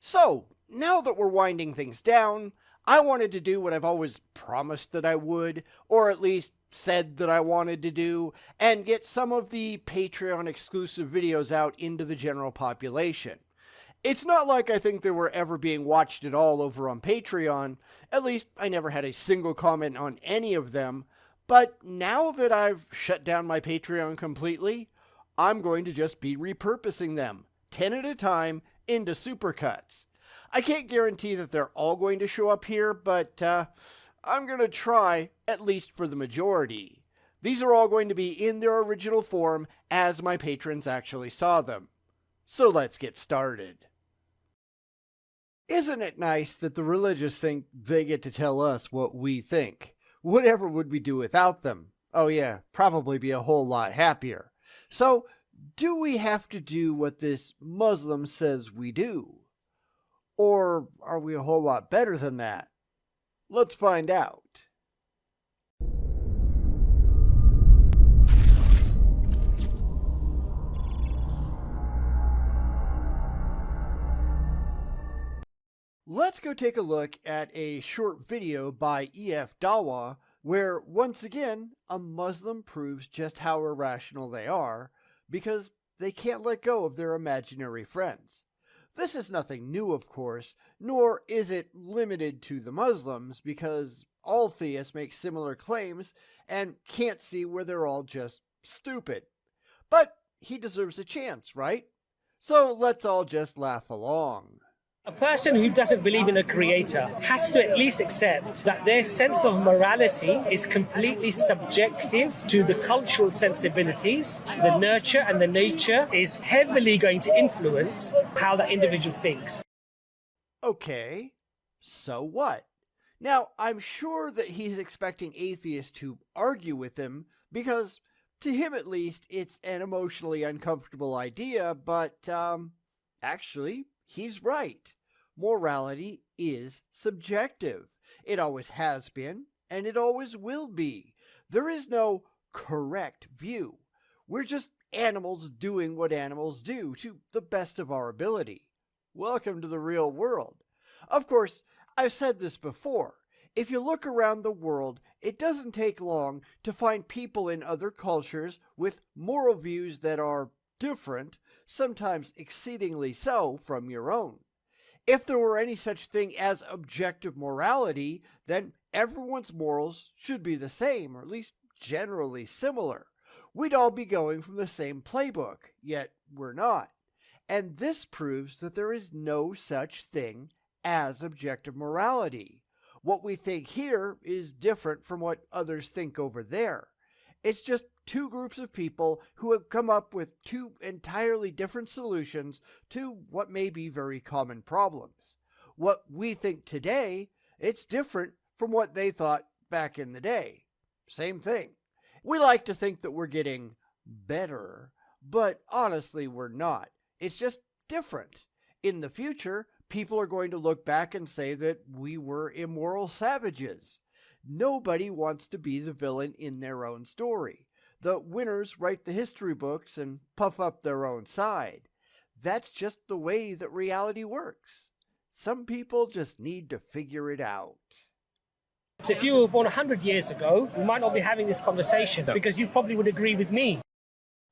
So, now that we're winding things down, I wanted to do what I've always promised that I would, or at least said that I wanted to do, and get some of the Patreon exclusive videos out into the general population. It's not like I think they were ever being watched at all over on Patreon. At least I never had a single comment on any of them. But now that I've shut down my Patreon completely, I'm going to just be repurposing them, 10 at a time, into supercuts. I can't guarantee that they're all going to show up here, but I'm going to try, at least for the majority. These are all going to be in their original form as my patrons actually saw them. So let's get started. Isn't it nice that the religious think they get to tell us what we think? Whatever would we do without them? Oh yeah, probably be a whole lot happier. So, do we have to do what this Muslim says we do? Or are we a whole lot better than that? Let's find out. Let's go take a look at a short video by E.F. Dawa, where once again a Muslim proves just how irrational they are because they can't let go of their imaginary friends. This is nothing new, of course, nor is it limited to the Muslims, because all theists make similar claims and can't see where they're all just stupid. But he deserves a chance, right? So let's all just laugh along. A person who doesn't believe in a creator has to at least accept that their sense of morality is completely subjective to the cultural sensibilities. The nurture and the nature is heavily going to influence how that individual thinks. Okay, so what? Now, I'm sure that he's expecting atheists to argue with him because, to him at least, it's an emotionally uncomfortable idea, but, actually, he's right. Morality is subjective. It always has been, and it always will be. There is no correct view. We're just animals doing what animals do to the best of our ability. Welcome to the real world. Of course, I've said this before. If you look around the world, it doesn't take long to find people in other cultures with moral views that are different, sometimes exceedingly so, from your own. If there were any such thing as objective morality, then everyone's morals should be the same, or at least generally similar. We'd all be going from the same playbook, yet we're not. And this proves that there is no such thing as objective morality. What we think here is different from what others think over there. It's just two groups of people who have come up with two entirely different solutions to what may be very common problems. What we think today, it's different from what they thought back in the day. Same thing. We like to think that we're getting better, but honestly we're not. It's just different. In the future, people are going to look back and say that we were immoral savages. Nobody wants to be the villain in their own story. The winners write the history books and puff up their own side. That's just the way that reality works. Some people just need to figure it out. So if you were born 100 years ago, we might not be having this conversation because you probably would agree with me.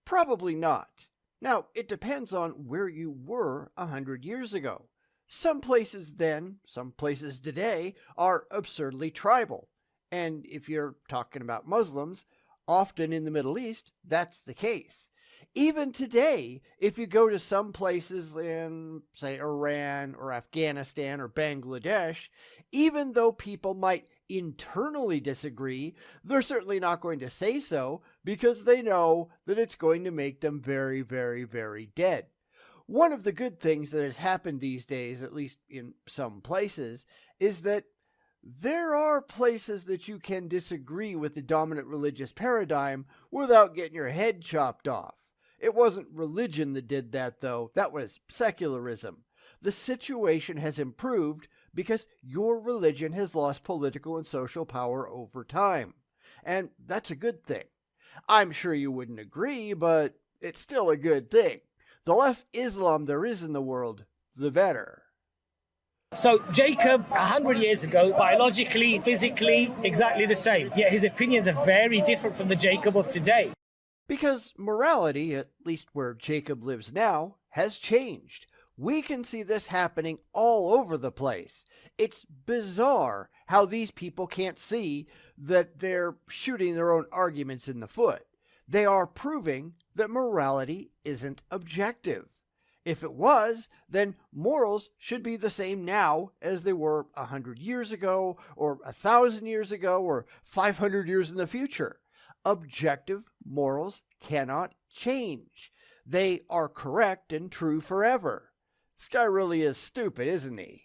Probably not. Now, it depends on where you were 100 years ago. Some places then, some places today, are absurdly tribal. And if you're talking about Muslims, often in the Middle East, that's the case. Even today, if you go to some places in, say, Iran or Afghanistan or Bangladesh, even though people might internally disagree, they're certainly not going to say so because they know that it's going to make them very, very, very dead. One of the good things that has happened these days, at least in some places, is that there are places that you can disagree with the dominant religious paradigm without getting your head chopped off. It wasn't religion that did that, though. That was secularism. The situation has improved because your religion has lost political and social power over time. And that's a good thing. I'm sure you wouldn't agree, but it's still a good thing. The less Islam there is in the world, the better. So Jacob, 100 years ago, biologically, physically, exactly the same. Yet his opinions are very different from the Jacob of today. Because morality, at least where Jacob lives now, has changed. We can see this happening all over the place. It's bizarre how these people can't see that they're shooting their own arguments in the foot. They are proving that morality isn't objective. If it was, then morals should be the same now as they were 100 years ago, or 1,000 years ago, or 500 years in the future. Objective morals cannot change. They are correct and true forever. This guy really is stupid, isn't he?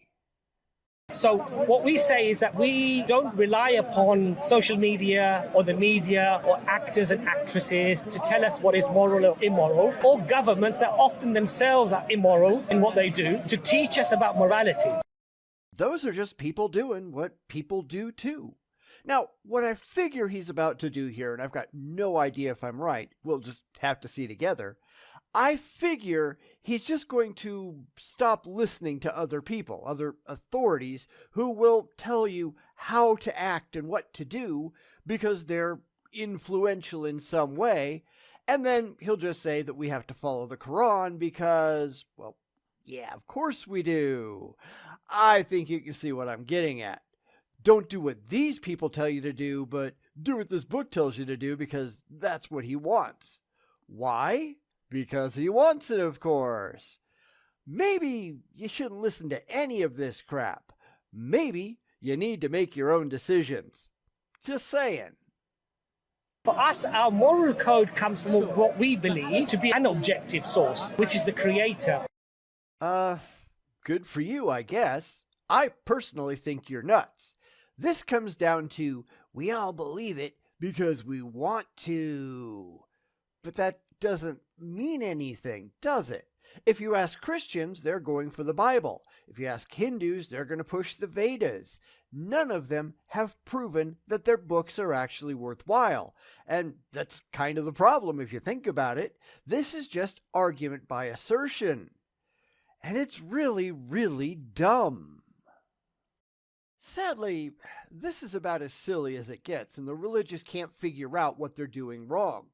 So what we say is that we don't rely upon social media or the media or actors and actresses to tell us what is moral or immoral, or governments that often themselves are immoral in what they do to teach us about morality. Those are just people doing what people do too. Now, what I figure he's about to do here, and I've got no idea if I'm right, we'll just have to see together. I figure he's just going to stop listening to other people, other authorities who will tell you how to act and what to do because they're influential in some way. And then he'll just say that we have to follow the Quran because, well, yeah, of course we do. I think you can see what I'm getting at. Don't do what these people tell you to do, but do what this book tells you to do because that's what he wants. Why? Because he wants it, of course. Maybe you shouldn't listen to any of this crap. Maybe you need to make your own decisions. Just saying. For us, our moral code comes from what we believe to be an objective source, which is the Creator. Good for you, I guess. I personally think you're nuts. This comes down to we all believe it because we want to. But that doesn't mean anything, does it? If you ask Christians, they're going for the Bible. If you ask Hindus, they're going to push the Vedas. None of them have proven that their books are actually worthwhile. And that's kind of the problem if you think about it. This is just argument by assertion. And it's really, really dumb. Sadly, this is about as silly as it gets, and the religious can't figure out what they're doing wrong.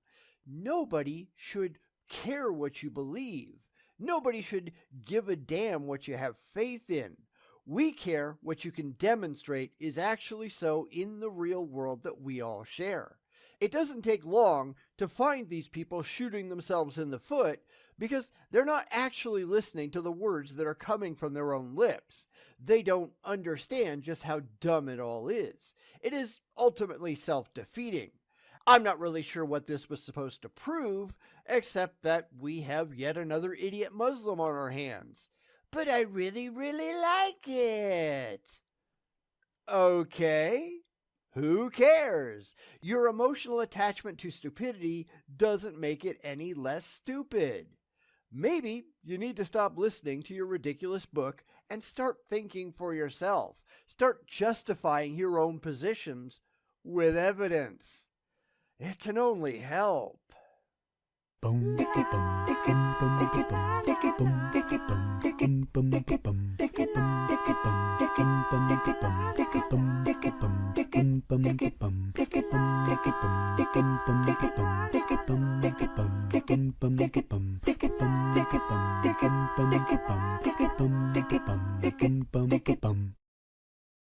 Nobody should care what you believe. Nobody should give a damn what you have faith in. We care what you can demonstrate is actually so in the real world that we all share. It doesn't take long to find these people shooting themselves in the foot because they're not actually listening to the words that are coming from their own lips. They don't understand just how dumb it all is. It is ultimately self-defeating. I'm not really sure what this was supposed to prove, except that we have yet another idiot Muslim on our hands. But I really, really like it. Okay. Who cares? Your emotional attachment to stupidity doesn't make it any less stupid. Maybe you need to stop listening to your ridiculous book and start thinking for yourself. Start justifying your own positions with evidence. It can only help.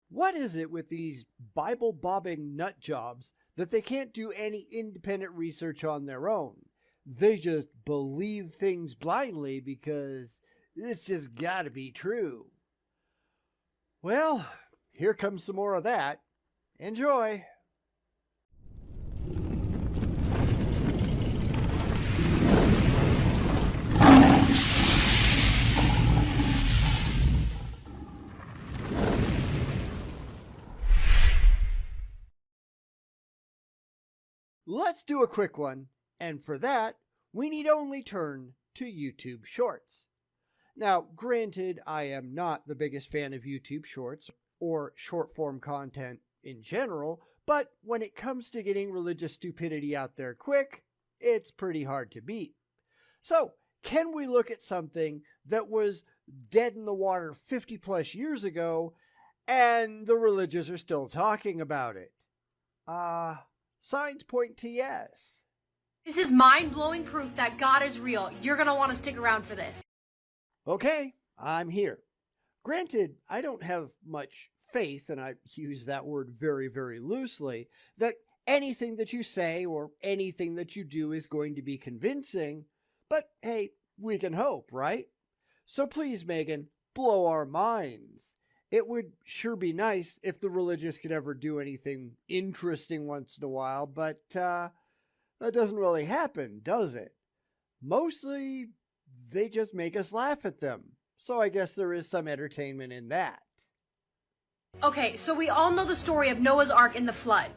What is it with these Bible-bobbing nut jobs that they can't do any independent research on their own? They just believe things blindly because it's just gotta be true. Well, here comes some more of that. Enjoy! Let's do a quick one, and for that, we need only turn to YouTube Shorts. Now, granted, I am not the biggest fan of YouTube Shorts or short-form content in general, but when it comes to getting religious stupidity out there quick, it's pretty hard to beat. So, can we look at something that was dead in the water 50 plus years ago, and the religious are still talking about it? Signs point to yes. This is mind-blowing proof that God is real. You're gonna want to stick around for this. Okay, I'm here. Granted, I don't have much faith, and I use that word very, very loosely, that anything that you say or anything that you do is going to be convincing, but hey, we can hope, right? So please, Megan, blow our minds. It would sure be nice if the religious could ever do anything interesting once in a while, but that doesn't really happen, does it? Mostly, they just make us laugh at them. So I guess there is some entertainment in that. Okay, so we all know the story of Noah's Ark and the flood.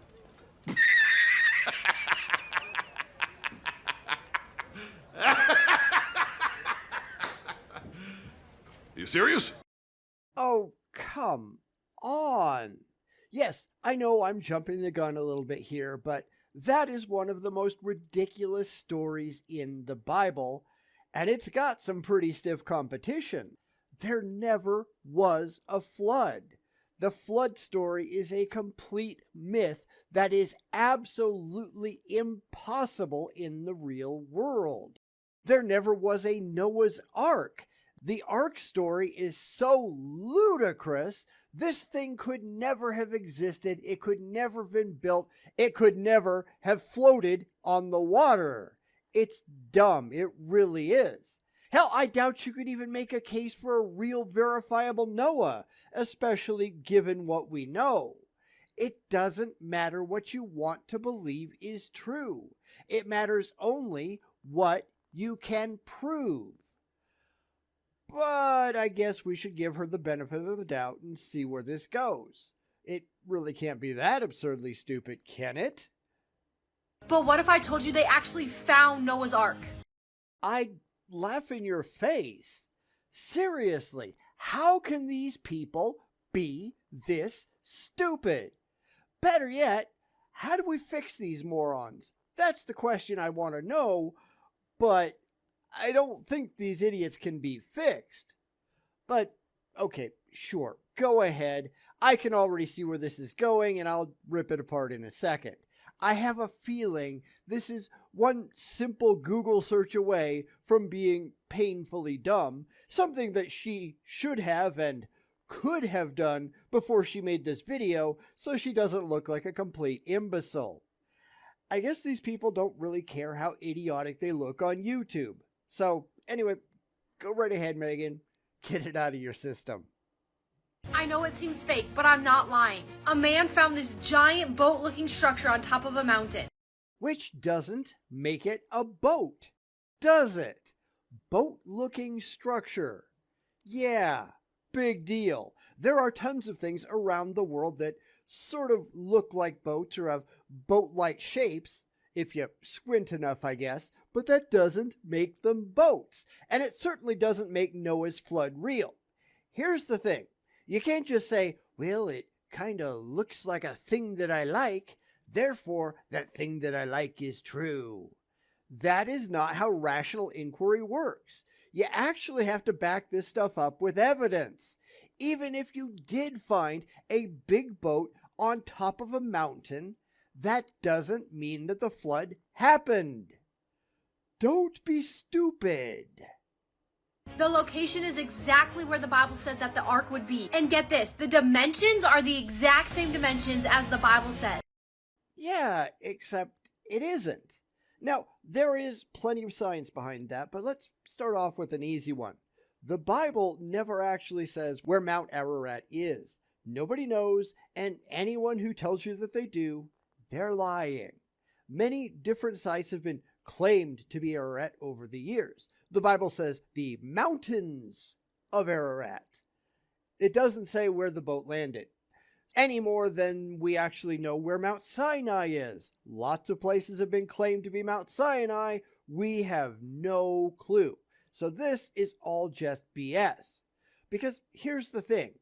You serious? Oh, come on. Yes, I know I'm jumping the gun a little bit here, but that is one of the most ridiculous stories in the Bible, and it's got some pretty stiff competition. There never was a flood. The flood story is a complete myth that is absolutely impossible in the real world. There never was a Noah's Ark. The Ark story is so ludicrous, this thing could never have existed, it could never have been built, it could never have floated on the water. It's dumb, it really is. Hell, I doubt you could even make a case for a real verifiable Noah, especially given what we know. It doesn't matter what you want to believe is true. It matters only what you can prove. But I guess we should give her the benefit of the doubt and see where this goes. It really can't be that absurdly stupid, can it? But what if I told you they actually found Noah's Ark? I'd laugh in your face. Seriously, how can these people be this stupid? Better yet, how do we fix these morons? That's the question I want to know, but I don't think these idiots can be fixed. But, okay, sure, go ahead. I can already see where this is going, and I'll rip it apart in a second. I have a feeling this is one simple Google search away from being painfully dumb, something that she should have and could have done before she made this video so she doesn't look like a complete imbecile. I guess these people don't really care how idiotic they look on YouTube. So, anyway, go right ahead, Megan. Get it out of your system. I know it seems fake, but I'm not lying. A man found this giant boat-looking structure on top of a mountain. Which doesn't make it a boat, does it? Boat-looking structure. Yeah, big deal. There are tons of things around the world that sort of look like boats or have boat-like shapes, if you squint enough, I guess, but that doesn't make them boats. And it certainly doesn't make Noah's flood real. Here's the thing. You can't just say, well, it kind of looks like a thing that I like, therefore that thing that I like is true. That is not how rational inquiry works. You actually have to back this stuff up with evidence. Even if you did find a big boat on top of a mountain, that doesn't mean that the flood happened. Don't be stupid. The location is exactly where the Bible said that the ark would be. And get this, the dimensions are the exact same dimensions as the Bible said. Yeah, except it isn't. Now, there is plenty of science behind that, but let's start off with an easy one. The Bible never actually says where Mount Ararat is. Nobody knows, and anyone who tells you that they do, they're lying. Many different sites have been claimed to be Ararat over the years. The Bible says the mountains of Ararat. It doesn't say where the boat landed, any more than we actually know where Mount Sinai is. Lots of places have been claimed to be Mount Sinai. We have no clue. So this is all just BS. Because here's the thing.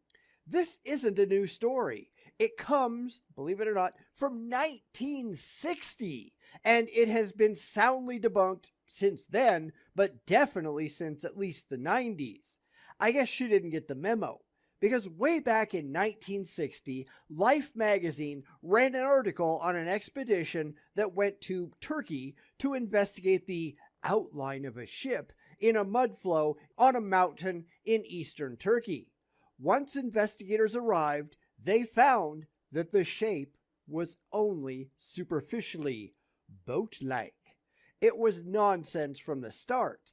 This isn't a new story. It comes, believe it or not, from 1960, and it has been soundly debunked since then, but definitely since at least the 90s. I guess she didn't get the memo, because way back in 1960, Life magazine ran an article on an expedition that went to Turkey to investigate the outline of a ship in a mudflow on a mountain in eastern Turkey. Once investigators arrived, they found that the shape was only superficially boat-like. It was nonsense from the start.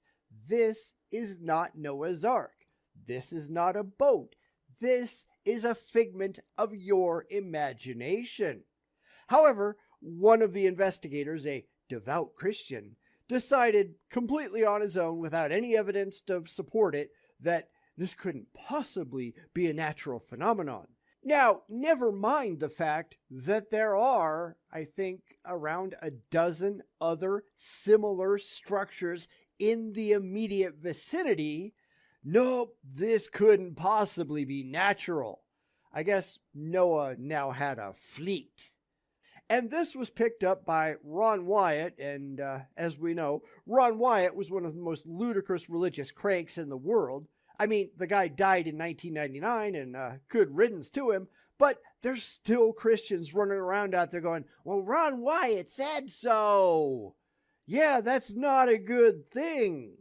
This is not Noah's Ark. This is not a boat. This is a figment of your imagination. However, one of the investigators, a devout Christian, decided completely on his own, without any evidence to support it, that this couldn't possibly be a natural phenomenon. Now, never mind the fact that there are, I think, around a dozen other similar structures in the immediate vicinity. Nope, this couldn't possibly be natural. I guess Noah now had a fleet. And this was picked up by Ron Wyatt, and as we know, Ron Wyatt was one of the most ludicrous religious cranks in the world. I mean, the guy died in 1999, and good riddance to him, but there's still Christians running around out there going, well, Ron Wyatt said so. Yeah, that's not a good thing.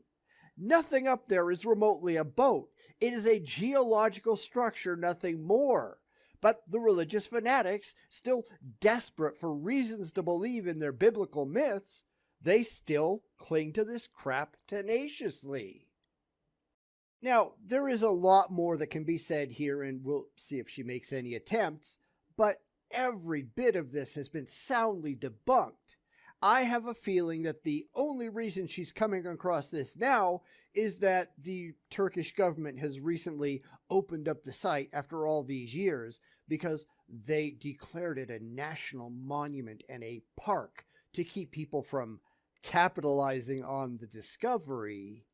Nothing up there is remotely a boat. It is a geological structure, nothing more. But the religious fanatics, still desperate for reasons to believe in their biblical myths, they still cling to this crap tenaciously. Now, there is a lot more that can be said here, and we'll see if she makes any attempts, but every bit of this has been soundly debunked. I have a feeling that the only reason she's coming across this now is that the Turkish government has recently opened up the site after all these years, because they declared it a national monument and a park to keep people from capitalizing on the discovery.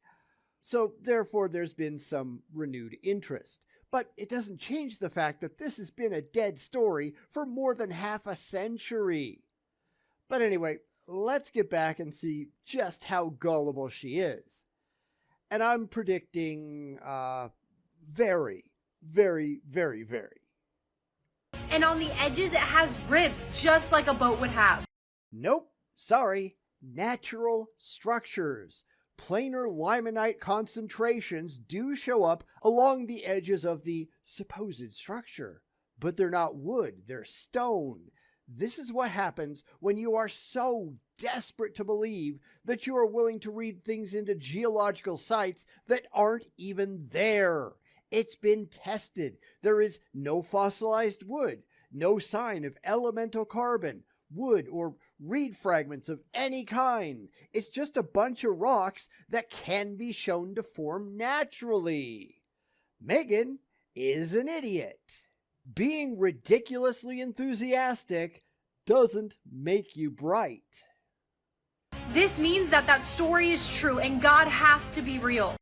So therefore there's been some renewed interest. But it doesn't change the fact that this has been a dead story for more than half a century. But anyway, let's get back and see just how gullible she is. And I'm predicting very, very, very, very. And on the edges, it has ribs, just like a boat would have. Nope, sorry. Natural structures. Planar limonite concentrations do show up along the edges of the supposed structure. But they're not wood, they're stone. This is what happens when you are so desperate to believe that you are willing to read things into geological sites that aren't even there. It's been tested. There is no fossilized wood, no sign of elemental carbon, wood, or reed fragments of any kind. It's just a bunch of rocks that can be shown to form naturally. Megan is an idiot. Being ridiculously enthusiastic doesn't make you bright. This means that that story is true and God has to be real.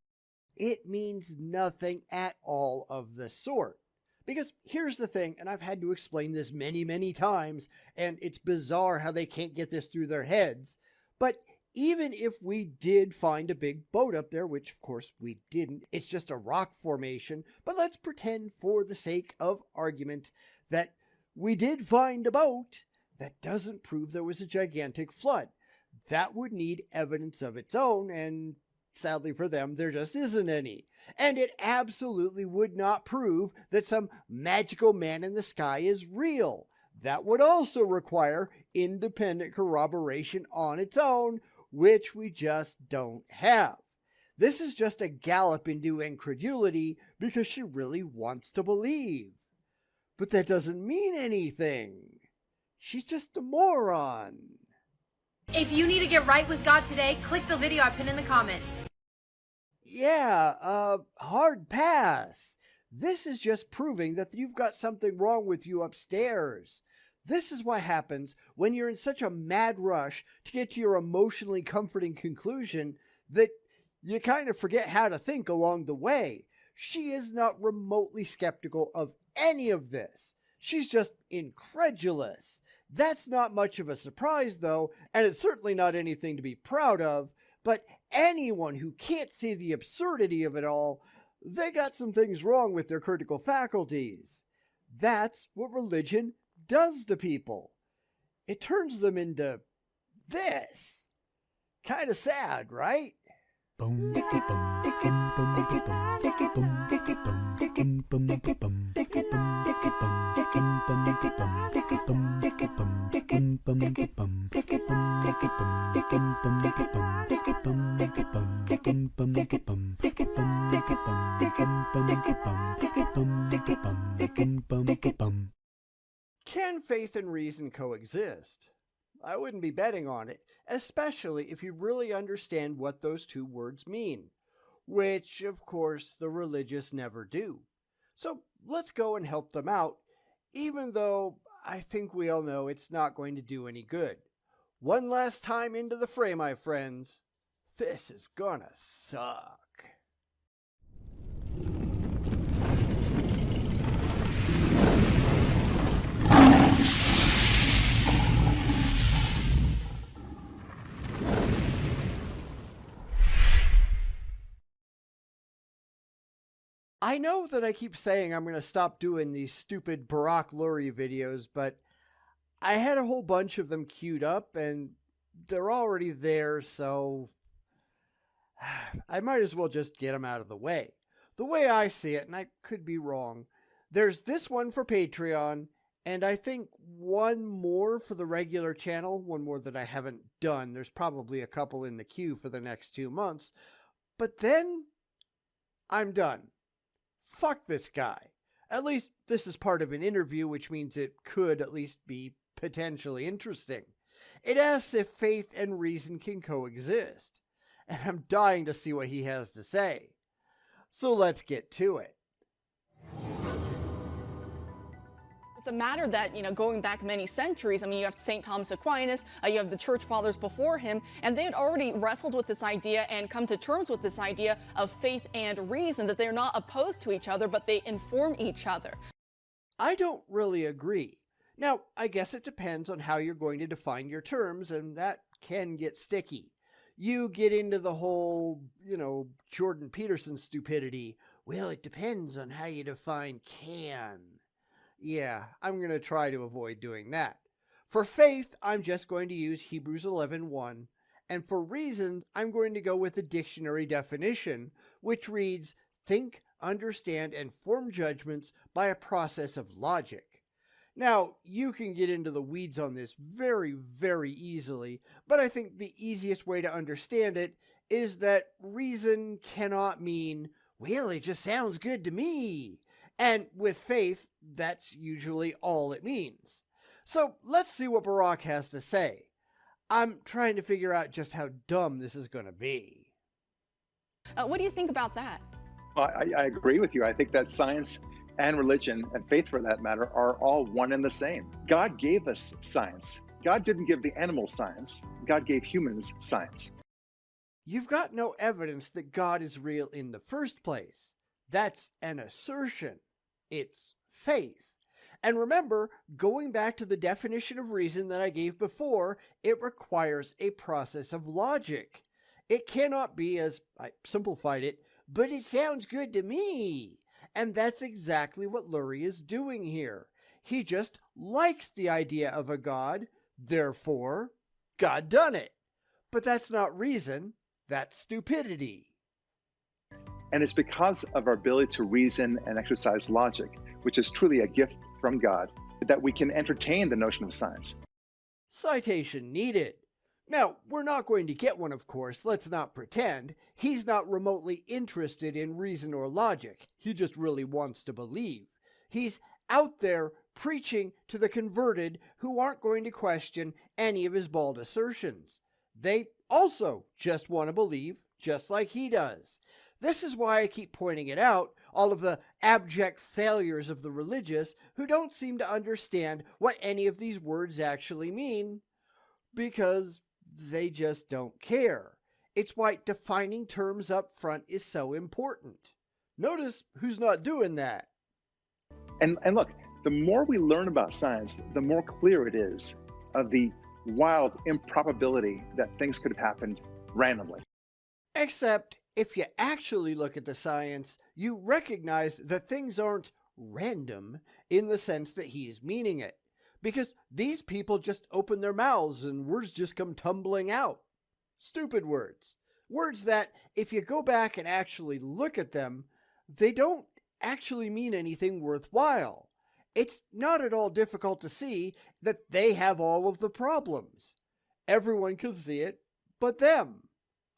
It means nothing at all of the sort. Because here's the thing, and I've had to explain this many, many times, and it's bizarre how they can't get this through their heads, but even if we did find a big boat up there, which of course we didn't, it's just a rock formation, but let's pretend for the sake of argument that we did find a boat, that doesn't prove there was a gigantic flood. That would need evidence of its own, and sadly for them, there just isn't any. And it absolutely would not prove that some magical man in the sky is real. That would also require independent corroboration on its own, which we just don't have. This is just a gallop into incredulity because she really wants to believe. But that doesn't mean anything. She's just a moron. If you need to get right with God today, click the video I pinned in the comments. Yeah, hard pass. This is just proving that you've got something wrong with you upstairs. This is what happens when you're in such a mad rush to get to your emotionally comforting conclusion that you kind of forget how to think along the way. She is not remotely skeptical of any of this. She's just incredulous. That's not much of a surprise, though, and it's certainly not anything to be proud of, but anyone who can't see the absurdity of it all, They got some things wrong with their critical faculties. That's what religion does to people. It turns them into this. Kind of sad, right? Can faith and reason coexist? I wouldn't be betting on it, especially if you really understand what those two words mean, which, of course, the religious never do. So let's go and help them out, even though I think we all know it's not going to do any good. One last time into the fray, my friends. This is gonna suck. I know that I keep saying I'm going to stop doing these stupid Barack Lurie videos, but I had a whole bunch of them queued up and they're already there, so I might as well just get them out of the way. The way I see it, and I could be wrong, there's this one for Patreon, and I think one more for the regular channel, one more that I haven't done. There's probably a couple in the queue for the next 2 months, but then I'm done. Fuck this guy. At least this is part of an interview, which means it could at least be potentially interesting. It asks if faith and reason can coexist, and I'm dying to see what he has to say. So let's get to it. It's a matter that, going back many centuries, I mean, you have St. Thomas Aquinas, you have the church fathers before him, and they had already wrestled with this idea and come to terms with this idea of faith and reason, that they're not opposed to each other, but they inform each other. I don't really agree. Now, I guess it depends on how you're going to define your terms, and that can get sticky. You get into the whole, Jordan Peterson stupidity. Well, it depends on how you define can. Yeah, I'm going to try to avoid doing that. For faith, I'm just going to use Hebrews 11:1, and for reason, I'm going to go with the dictionary definition, which reads, think, understand, and form judgments by a process of logic. Now, you can get into the weeds on this very, very easily, but I think the easiest way to understand it is that reason cannot mean, well, it just sounds good to me. And with faith, that's usually all it means. So let's see what Barack has to say. I'm trying to figure out just how dumb this is going to be. What do you think about that? Well, I agree with you. I think that science and religion, and faith for that matter, are all one and the same. God gave us science. God didn't give the animals science. God gave humans science. You've got no evidence that God is real in the first place. That's an assertion. It's faith. And remember, going back to the definition of reason that I gave before, it requires a process of logic. It cannot be, as I simplified it, but it sounds good to me. And that's exactly what Lurie is doing here. He just likes the idea of a God, therefore, God done it. But that's not reason, that's stupidity. And it's because of our ability to reason and exercise logic, which is truly a gift from God, that we can entertain the notion of science. Citation needed. Now, we're not going to get one, of course, let's not pretend. He's not remotely interested in reason or logic. He just really wants to believe. He's out there preaching to the converted who aren't going to question any of his bald assertions. They also just want to believe, just like he does. This is why I keep pointing it out, all of the abject failures of the religious who don't seem to understand what any of these words actually mean, because they just don't care. It's why defining terms up front is so important. Notice who's not doing that. And look, the more we learn about science, the more clear it is of the wild improbability that things could have happened randomly. Except If you actually look at the science, you recognize that things aren't random in the sense that he's meaning it, because these people just open their mouths and words just come tumbling out. Stupid words. Words that, if you go back and actually look at them, they don't actually mean anything worthwhile. It's not at all difficult to see that they have all of the problems. Everyone can see it but them.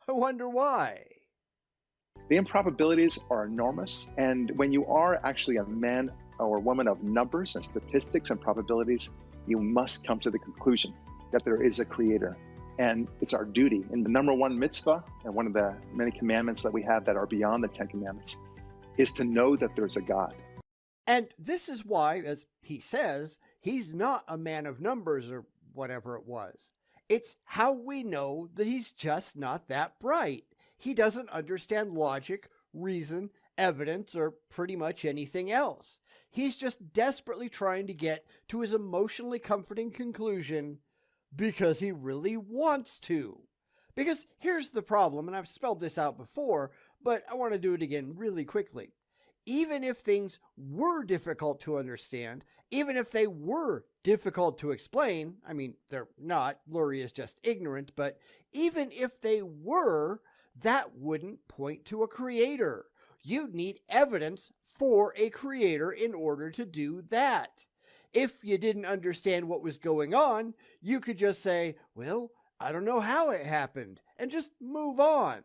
I wonder why. The improbabilities are enormous. And when you are actually a man or woman of numbers and statistics and probabilities, you must come to the conclusion that there is a creator. And it's our duty. And the number one mitzvah, and one of the many commandments that we have that are beyond the 10 Commandments, is to know that there's a God. And this is why, as he says, he's not a man of numbers or whatever it was. It's how we know that he's just not that bright. He doesn't understand logic, reason, evidence, or pretty much anything else. He's just desperately trying to get to his emotionally comforting conclusion because he really wants to. Because here's the problem, and I've spelled this out before, but I want to do it again really quickly. Even if things were difficult to understand, even if they were difficult to explain, I mean, they're not, Lurie is just ignorant, but even if they were, that wouldn't point to a creator. You'd need evidence for a creator in order to do that. If you didn't understand what was going on, you could just say, well, I don't know how it happened, and just move on.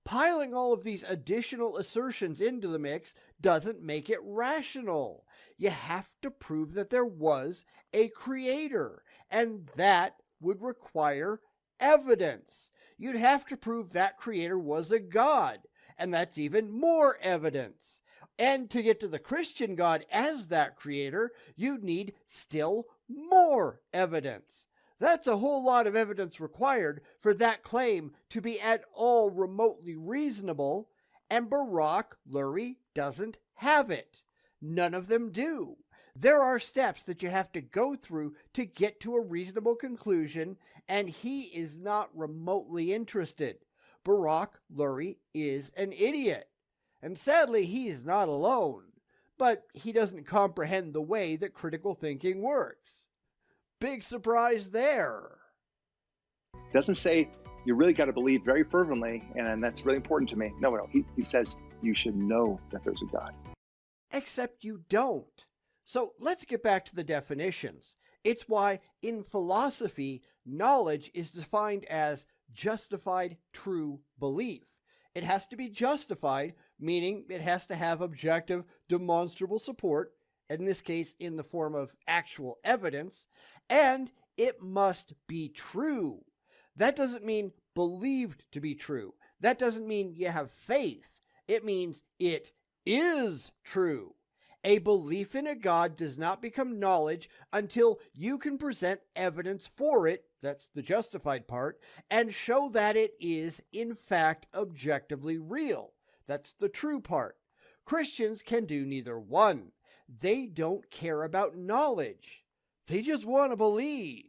Piling all of these additional assertions into the mix doesn't make it rational. You have to prove that there was a creator, and that would require evidence. You'd have to prove that creator was a god, and that's even more evidence. And to get to the Christian God as that creator, you'd need still more evidence. That's a whole lot of evidence required for that claim to be at all remotely reasonable, and Barak Lurie doesn't have it. None of them do. There are steps that you have to go through to get to a reasonable conclusion, and he is not remotely interested. Barak Lurie is an idiot. And sadly, he's not alone. But he doesn't comprehend the way that critical thinking works. Big surprise there. Doesn't say you really got to believe very fervently, and that's really important to me. No. He says you should know that there's a God. Except you don't. So let's get back to the definitions. It's why in philosophy, knowledge is defined as justified true belief. It has to be justified, meaning it has to have objective, demonstrable support, in this case in the form of actual evidence, and it must be true. That doesn't mean believed to be true. That doesn't mean you have faith. It means it is true. A belief in a God does not become knowledge until you can present evidence for it, that's the justified part, and show that it is, in fact, objectively real. That's the true part. Christians can do neither one. They don't care about knowledge. They just want to believe.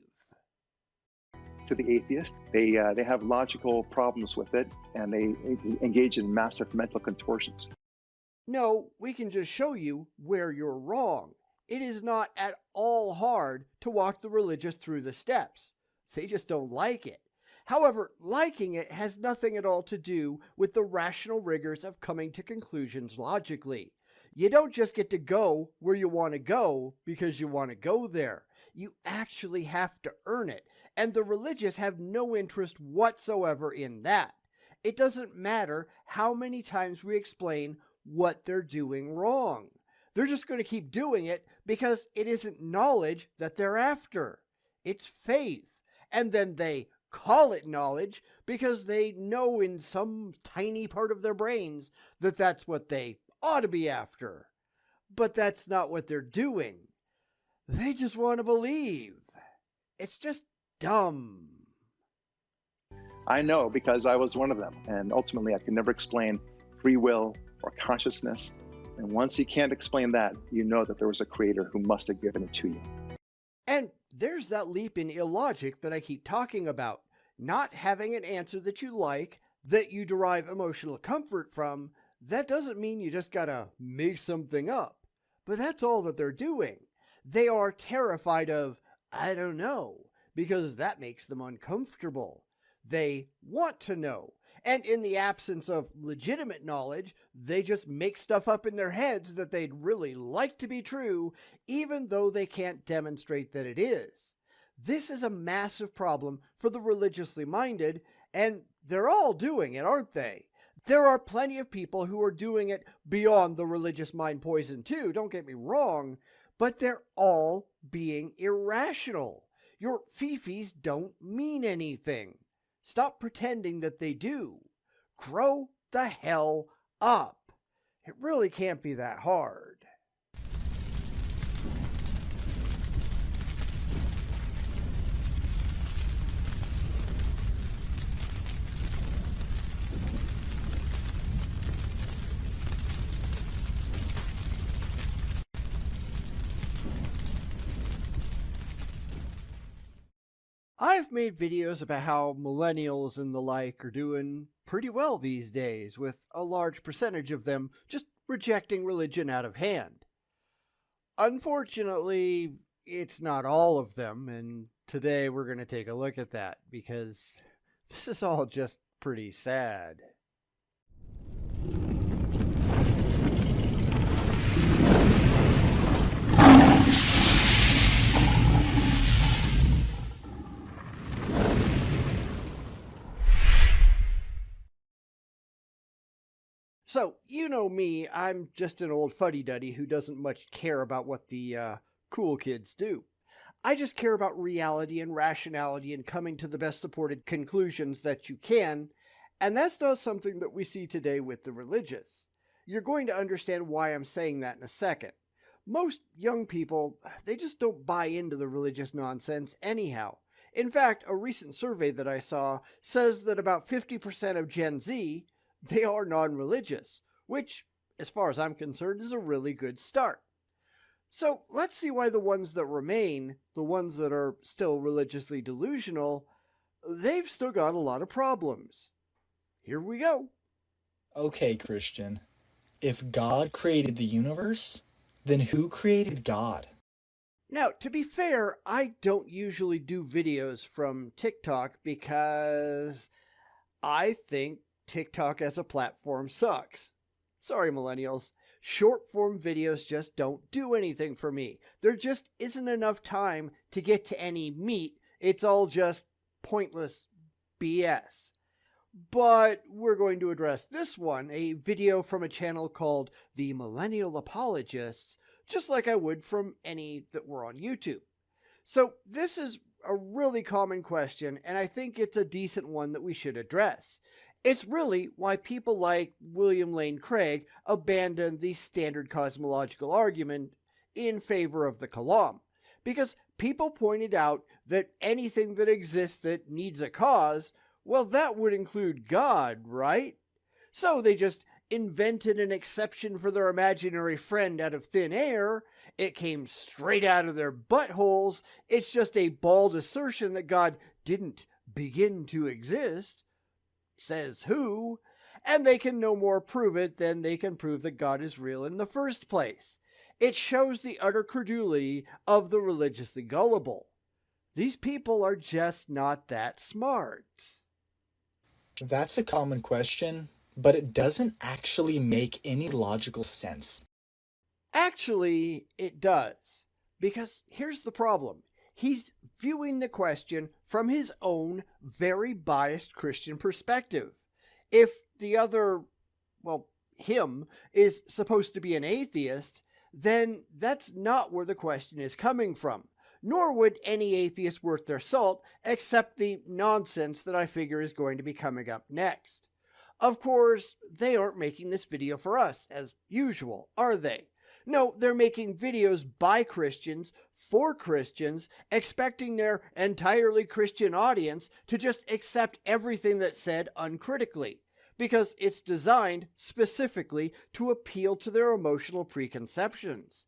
To the atheist, they have logical problems with it, and they engage in massive mental contortions. No, we can just show you where you're wrong. It is not at all hard to walk the religious through the steps. They just don't like it. However, liking it has nothing at all to do with the rational rigors of coming to conclusions logically. You don't just get to go where you want to go because you want to go there. You actually have to earn it, and the religious have no interest whatsoever in that. It doesn't matter how many times we explain what they're doing wrong. They're just going to keep doing it because it isn't knowledge that they're after. It's faith. And then they call it knowledge because they know in some tiny part of their brains that that's what they ought to be after. But that's not what they're doing. They just want to believe. It's just dumb. I know, because I was one of them, and ultimately I could never explain free will or consciousness. And once you can't explain that, you know that there was a creator who must have given it to you. And there's that leap in illogic that I keep talking about. Not having an answer that you like, that you derive emotional comfort from, that doesn't mean you just gotta make something up. But that's all that they're doing. They are terrified of, I don't know, because that makes them uncomfortable. They want to know. And in the absence of legitimate knowledge, they just make stuff up in their heads that they'd really like to be true, even though they can't demonstrate that it is. This is a massive problem for the religiously minded, and they're all doing it, aren't they? There are plenty of people who are doing it beyond the religious mind poison too, don't get me wrong, but they're all being irrational. Your fifis don't mean anything. Stop pretending that they do. Grow the hell up. It really can't be that hard. I've made videos about how millennials and the like are doing pretty well these days, with a large percentage of them just rejecting religion out of hand. Unfortunately, it's not all of them, and today we're going to take a look at that, because this is all just pretty sad. So, you know me, I'm just an old fuddy-duddy who doesn't much care about what the cool kids do. I just care about reality and rationality and coming to the best supported conclusions that you can, and that's not something that we see today with the religious. You're going to understand why I'm saying that in a second. Most young people, they just don't buy into the religious nonsense anyhow. In fact, a recent survey that I saw says that about 50% of Gen Z, they are non-religious, which, as far as I'm concerned, is a really good start. So let's see why the ones that remain, the ones that are still religiously delusional, they've still got a lot of problems. Here we go. Okay, Christian. If God created the universe, then who created God? Now, to be fair, I don't usually do videos from TikTok because I think TikTok as a platform sucks. Sorry, millennials. Short-form videos just don't do anything for me. There just isn't enough time to get to any meat. It's all just pointless BS. But we're going to address this one, a video from a channel called The Millennial Apologists, just like I would from any that were on YouTube. So this is a really common question, and I think it's a decent one that we should address. It's really why people like William Lane Craig abandoned the standard cosmological argument in favor of the Kalam. Because people pointed out that anything that exists that needs a cause, well, that would include God, right? So they just invented an exception for their imaginary friend out of thin air. It came straight out of their buttholes. It's just a bald assertion that God didn't begin to exist. Says who? And they can no more prove it than they can prove that God is real in the first place. It shows the utter credulity of the religiously gullible. These people are just not that smart. That's a common question, but it doesn't actually make any logical sense. Actually, it does. Because here's the problem. He's viewing the question from his own very biased Christian perspective. If the other, well, him, is supposed to be an atheist, then that's not where the question is coming from. Nor would any atheist worth their salt accept the nonsense that I figure is going to be coming up next. Of course, they aren't making this video for us, as usual, are they? No, they're making videos by Christians, for Christians, expecting their entirely Christian audience to just accept everything that's said uncritically, because it's designed specifically to appeal to their emotional preconceptions.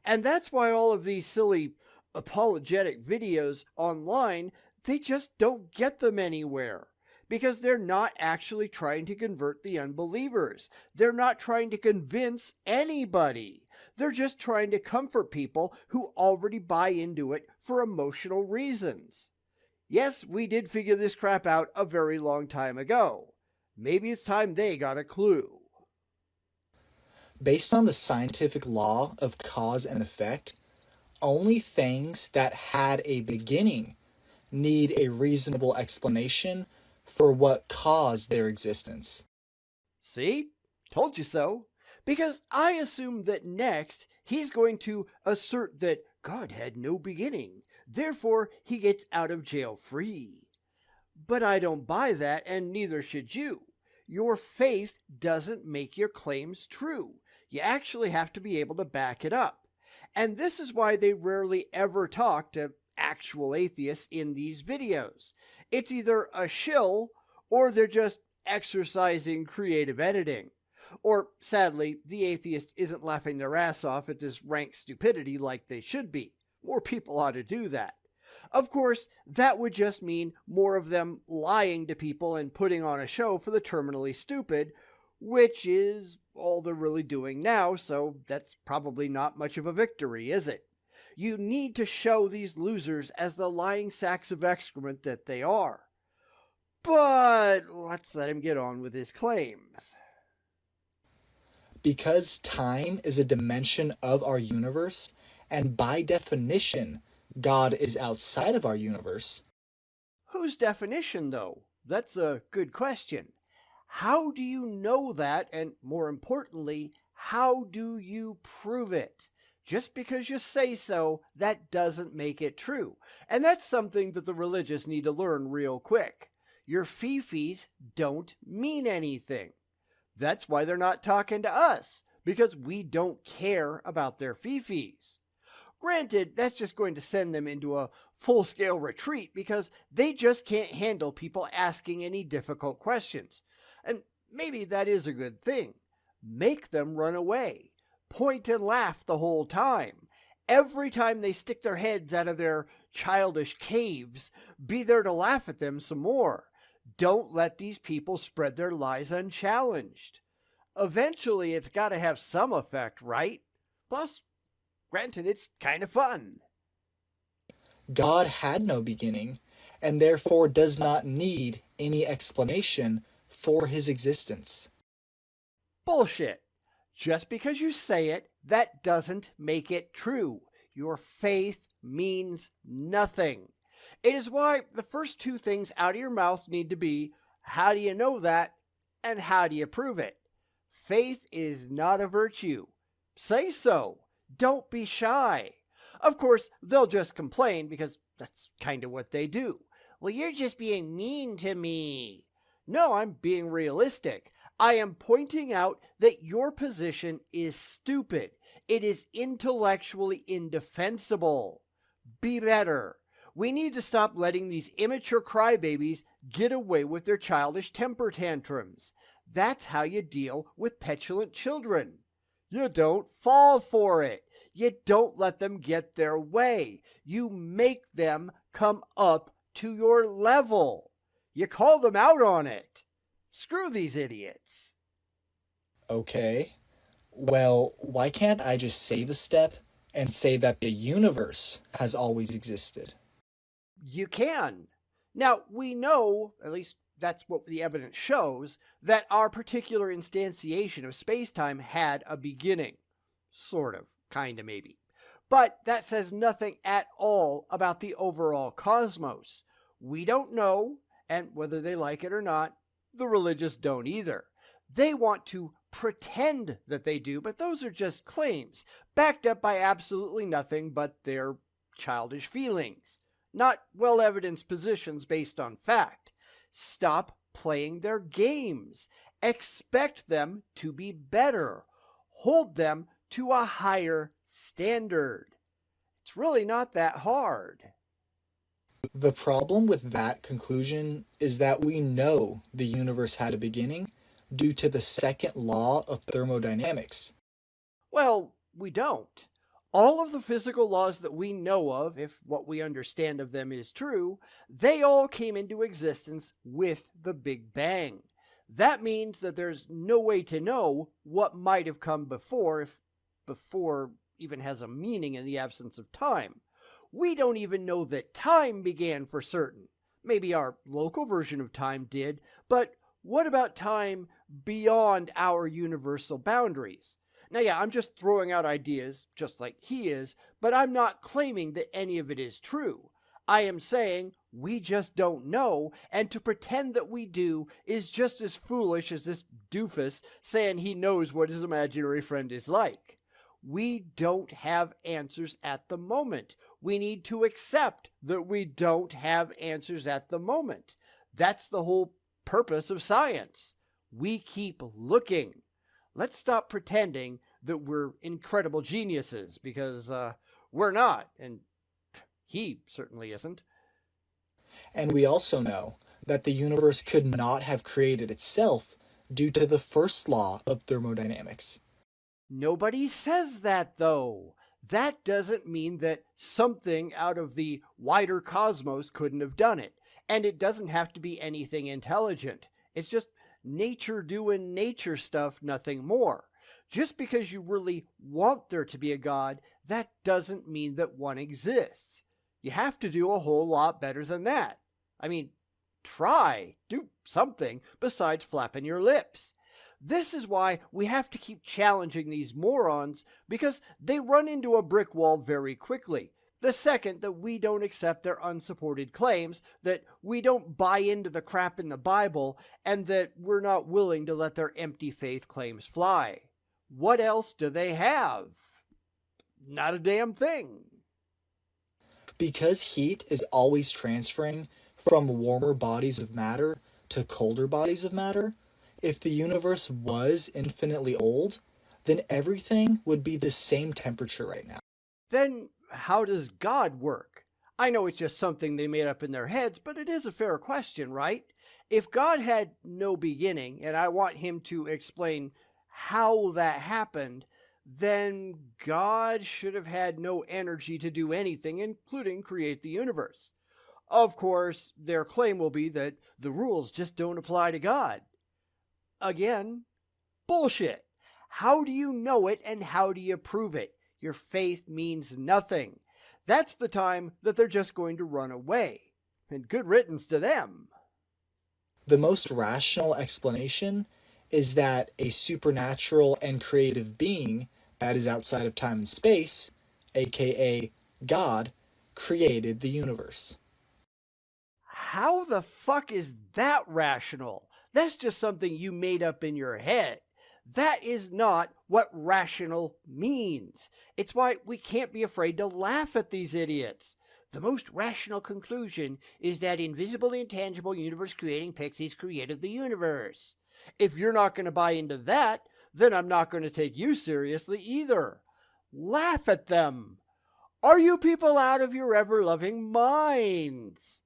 And that's why all of these silly apologetic videos online, they just don't get them anywhere. because they're not actually trying to convert the unbelievers. They're not trying to convince anybody. They're just trying to comfort people who already buy into it for emotional reasons. Yes, we did figure this crap out a very long time ago. Maybe it's time they got a clue. Based on the scientific law of cause and effect, only things that had a beginning need a reasonable explanation for what caused their existence. See? Told you so. Because I assume that next he's going to assert that God had no beginning, therefore he gets out of jail free. But I don't buy that, and neither should you. Your faith doesn't make your claims true. You actually have to be able to back it up. And this is why they rarely ever talk to actual atheists in these videos. It's either a shill or they're just exercising creative editing. Or, sadly, the atheist isn't laughing their ass off at this rank stupidity like they should be. More people ought to do that. Of course, that would just mean more of them lying to people and putting on a show for the terminally stupid, which is all they're really doing now, so that's probably not much of a victory, is it? You need to show these losers as the lying sacks of excrement that they are. But let's let him get on with his claims. Because time is a dimension of our universe, and by definition, God is outside of our universe. Whose definition, though? That's a good question. How do you know that, and more importantly, how do you prove it? Just because you say so, that doesn't make it true. And that's something that the religious need to learn real quick. Your fee-fees don't mean anything. That's why they're not talking to us, because we don't care about their fee-fees. Granted, that's just going to send them into a full-scale retreat because they just can't handle people asking any difficult questions. And maybe that is a good thing. Make them run away. Point and laugh the whole time. Every time they stick their heads out of their childish caves, be there to laugh at them some more. Don't let these people spread their lies unchallenged. Eventually, it's got to have some effect, right? Plus, granted, it's kind of fun. God had no beginning, and therefore does not need any explanation for his existence. Bullshit. Just because you say it, that doesn't make it true. Your faith means nothing. It is why the first two things out of your mouth need to be, how do you know that, and how do you prove it? Faith is not a virtue. Say so. Don't be shy. Of course, they'll just complain because that's kind of what they do. Well, you're just being mean to me. No, I'm being realistic. I am pointing out that your position is stupid. It is intellectually indefensible. Be better. We need to stop letting these immature crybabies get away with their childish temper tantrums. That's how you deal with petulant children. You don't fall for it. You don't let them get their way. You make them come up to your level. You call them out on it. Screw these idiots. Okay, well, why can't I just save a step and say that the universe has always existed? You can. Now, we know, at least that's what the evidence shows, that our particular instantiation of space-time had a beginning. Sort of, kinda maybe. But that says nothing at all about the overall cosmos. We don't know, and whether they like it or not, the religious don't either. They want to pretend that they do, but those are just claims, backed up by absolutely nothing but their childish feelings. Not well-evidenced positions based on fact. Stop playing their games. Expect them to be better. Hold them to a higher standard. It's really not that hard. The problem with that conclusion is that we know the universe had a beginning due to the second law of thermodynamics. Well, we don't. All of the physical laws that we know of, if what we understand of them is true, they all came into existence with the Big Bang. That means that there's no way to know what might have come before, if before even has a meaning in the absence of time. We don't even know that time began for certain. Maybe our local version of time did, but what about time beyond our universal boundaries? Now, yeah, I'm just throwing out ideas, just like he is, but I'm not claiming that any of it is true. I am saying we just don't know, and to pretend that we do is just as foolish as this doofus saying he knows what his imaginary friend is like. We don't have answers at the moment. We need to accept that we don't have answers at the moment. That's the whole purpose of science. We keep looking. Let's stop pretending that we're incredible geniuses, because we're not, and he certainly isn't. And we also know that the universe could not have created itself due to the first law of thermodynamics. Nobody says that, though. That doesn't mean that something out of the wider cosmos couldn't have done it. And it doesn't have to be anything intelligent. It's just nature doing nature stuff, nothing more. Just because you really want there to be a God, that doesn't mean that one exists. You have to do a whole lot better than that. I mean, try, do something besides flapping your lips. This is why we have to keep challenging these morons, because they run into a brick wall very quickly. The second that we don't accept their unsupported claims, that we don't buy into the crap in the Bible, and that we're not willing to let their empty faith claims fly. What else do they have? Not a damn thing. Because heat is always transferring from warmer bodies of matter to colder bodies of matter, if the universe was infinitely old, then everything would be the same temperature right now. Then how does God work? I know it's just something they made up in their heads, but it is a fair question, right? If God had no beginning, and I want him to explain how that happened, then God should have had no energy to do anything, including create the universe. Of course, their claim will be that the rules just don't apply to God. Again, bullshit. How do you know it, and how do you prove it? Your faith means nothing. That's the time that they're just going to run away. And good riddance to them. The most rational explanation is that a supernatural and creative being that is outside of time and space, aka God, created the universe. How the fuck is that rational? That's just something you made up in your head. That is not what rational means. It's why we can't be afraid to laugh at these idiots. The most rational conclusion is that invisible, intangible, universe-creating pixies created the universe. If you're not going to buy into that, then I'm not going to take you seriously either. Laugh at them. Are you people out of your ever-loving minds?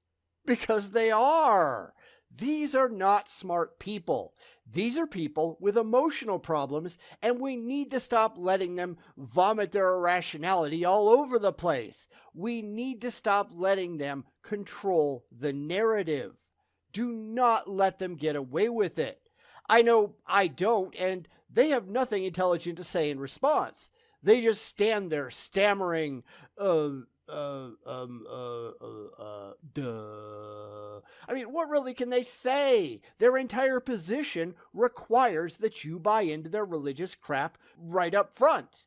Because they are. These are not smart people. These are people with emotional problems, and we need to stop letting them vomit their irrationality all over the place. We need to stop letting them control the narrative. Do not let them get away with it. I know I don't, and they have nothing intelligent to say in response. They just stand there stammering, duh. I mean, what really can they say? Their entire position requires that you buy into their religious crap right up front.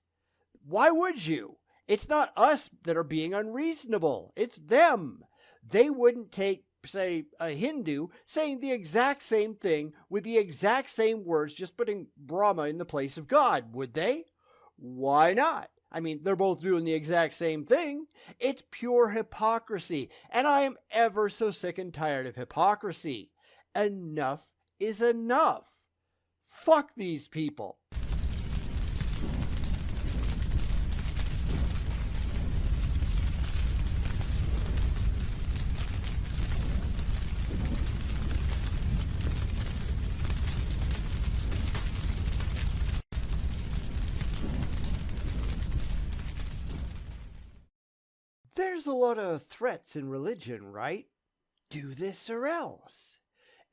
Why would you? It's not us that are being unreasonable. It's them. They wouldn't take, say, a Hindu saying the exact same thing with the exact same words, just putting Brahma in the place of God, would they? Why not? I mean, they're both doing the exact same thing. It's pure hypocrisy, and I am ever so sick and tired of hypocrisy. Enough is enough. Fuck these people. There's a lot of threats in religion, right? Do this or else.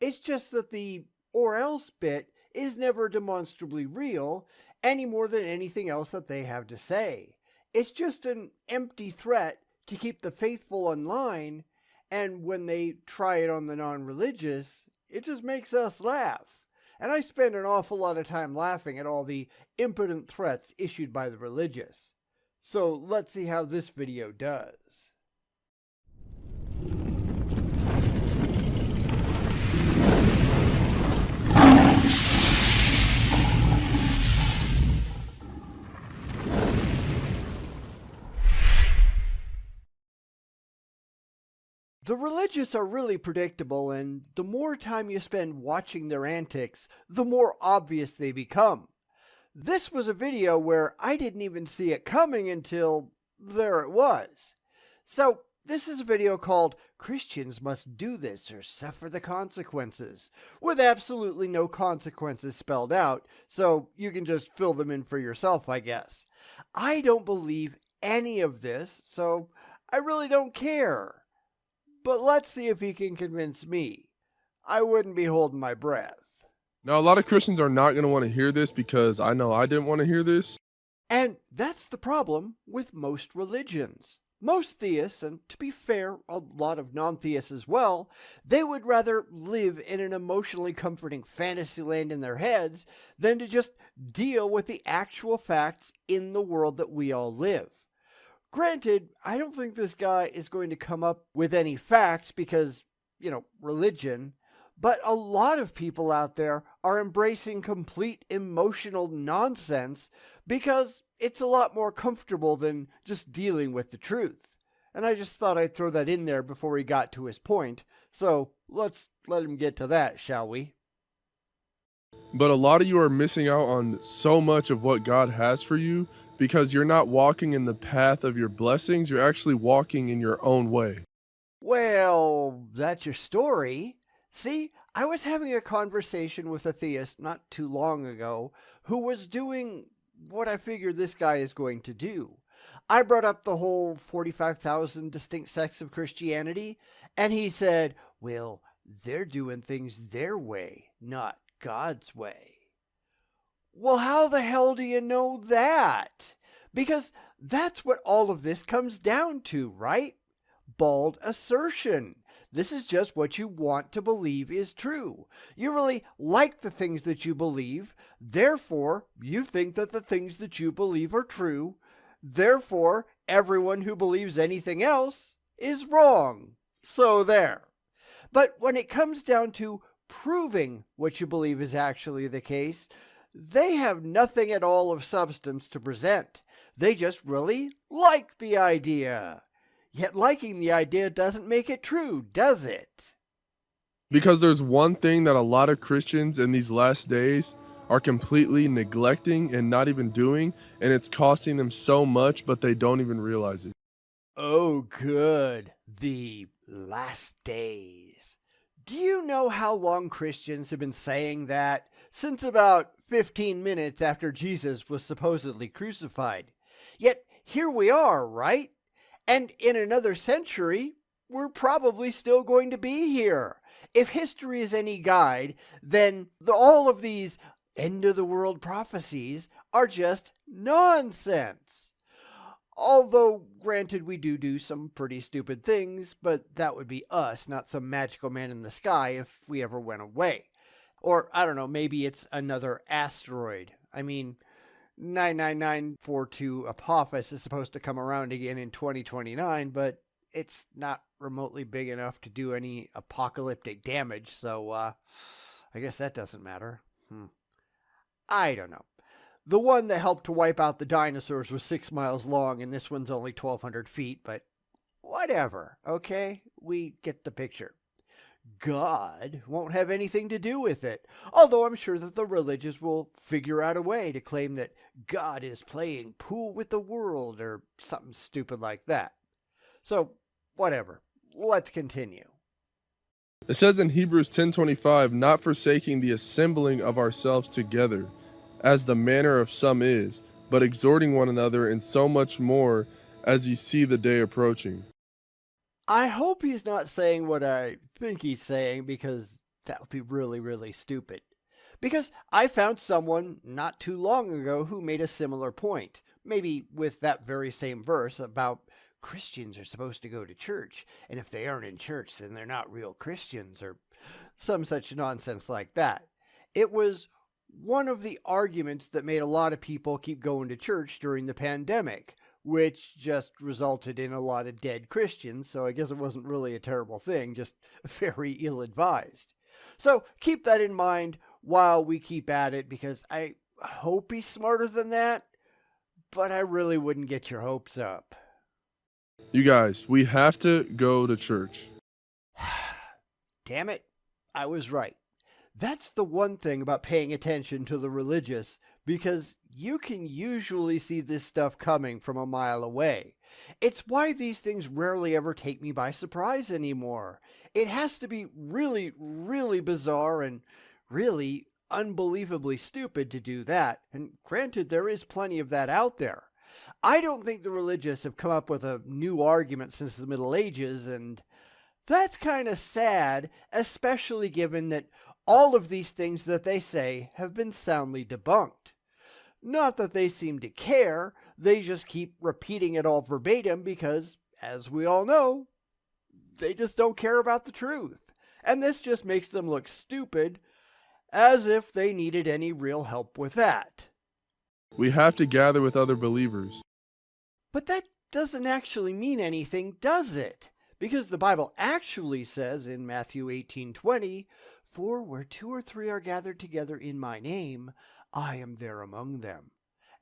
It's just that the or else bit is never demonstrably real any more than anything else that they have to say. It's just an empty threat to keep the faithful in line, and when they try it on the non-religious, it just makes us laugh. And I spend an awful lot of time laughing at all the impotent threats issued by the religious. So let's see how this video does. The religious are really predictable, and the more time you spend watching their antics, the more obvious they become. This was a video where I didn't even see it coming until there it was. So this is a video called "Christians Must Do This or Suffer the Consequences," with absolutely no consequences spelled out, so you can just fill them in for yourself, I guess. I don't believe any of this, so I really don't care. But let's see if he can convince me. I wouldn't be holding my breath. Now, a lot of Christians are not going to want to hear this because I know I didn't want to hear this. And that's the problem with most religions. Most theists, and to be fair, a lot of non-theists as well, they would rather live in an emotionally comforting fantasy land in their heads than to just deal with the actual facts in the world that we all live. Granted, I don't think this guy is going to come up with any facts because, religion, but a lot of people out there are embracing complete emotional nonsense because it's a lot more comfortable than just dealing with the truth. And I just thought I'd throw that in there before he got to his point. So let's let him get to that, shall we? But a lot of you are missing out on so much of what God has for you because you're not walking in the path of your blessings. You're actually walking in your own way. Well, that's your story. See, I was having a conversation with a theist not too long ago who was doing what I figured this guy is going to do. I brought up the whole 45,000 distinct sects of Christianity, and he said, well, they're doing things their way, not God's way. Well, how the hell do you know that? Because that's what all of this comes down to, right? Bald assertion. This is just what you want to believe is true. You really like the things that you believe. Therefore, you think that the things that you believe are true. Therefore, everyone who believes anything else is wrong. So there. But when it comes down to proving what you believe is actually the case, they have nothing at all of substance to present. They just really like the idea. Yet liking the idea doesn't make it true, does it? Because there's one thing that a lot of Christians in these last days are completely neglecting and not even doing, and it's costing them so much, but they don't even realize it. Oh, good. The last days. Do you know how long Christians have been saying that? Since about 15 minutes after Jesus was supposedly crucified. Yet here we are, right? And in another century, we're probably still going to be here. If history is any guide, then all of these end-of-the-world prophecies are just nonsense. Although, granted, we do some pretty stupid things, but that would be us, not some magical man in the sky if we ever went away. Or, I don't know, maybe it's another asteroid. I mean, 99942 Apophis is supposed to come around again in 2029, but it's not remotely big enough to do any apocalyptic damage, so I guess that doesn't matter. I don't know. The one that helped to wipe out the dinosaurs was 6 miles long, and this one's only 1,200 feet, but whatever, okay? We get the picture. God won't have anything to do with it, although I'm sure that the religious will figure out a way to claim that God is playing pool with the world or something stupid like that. So, whatever. Let's continue. It says in Hebrews 10:25, not forsaking the assembling of ourselves together, as the manner of some is, but exhorting one another, and so much more as you see the day approaching. I hope he's not saying what I think he's saying, because that would be really, really stupid. Because I found someone not too long ago who made a similar point, maybe with that very same verse about Christians are supposed to go to church, and if they aren't in church, then they're not real Christians, or some such nonsense like that. It was one of the arguments that made a lot of people keep going to church during the pandemic, which just resulted in a lot of dead Christians, so I guess it wasn't really a terrible thing, just very ill-advised. So keep that in mind while we keep at it, because I hope he's smarter than that, but I really wouldn't get your hopes up. You guys, we have to go to church. Damn it, I was right. That's the one thing about paying attention to the religious, because you can usually see this stuff coming from a mile away. It's why these things rarely ever take me by surprise anymore. It has to be really, really bizarre and really unbelievably stupid to do that, and granted, there is plenty of that out there. I don't think the religious have come up with a new argument since the Middle Ages, and that's kind of sad, especially given that all of these things that they say have been soundly debunked. Not that they seem to care, they just keep repeating it all verbatim because, as we all know, they just don't care about the truth. And this just makes them look stupid, as if they needed any real help with that. We have to gather with other believers. But that doesn't actually mean anything, does it? Because the Bible actually says in Matthew 18:20, "For where 2 or 3 are gathered together in my name, I am there among them."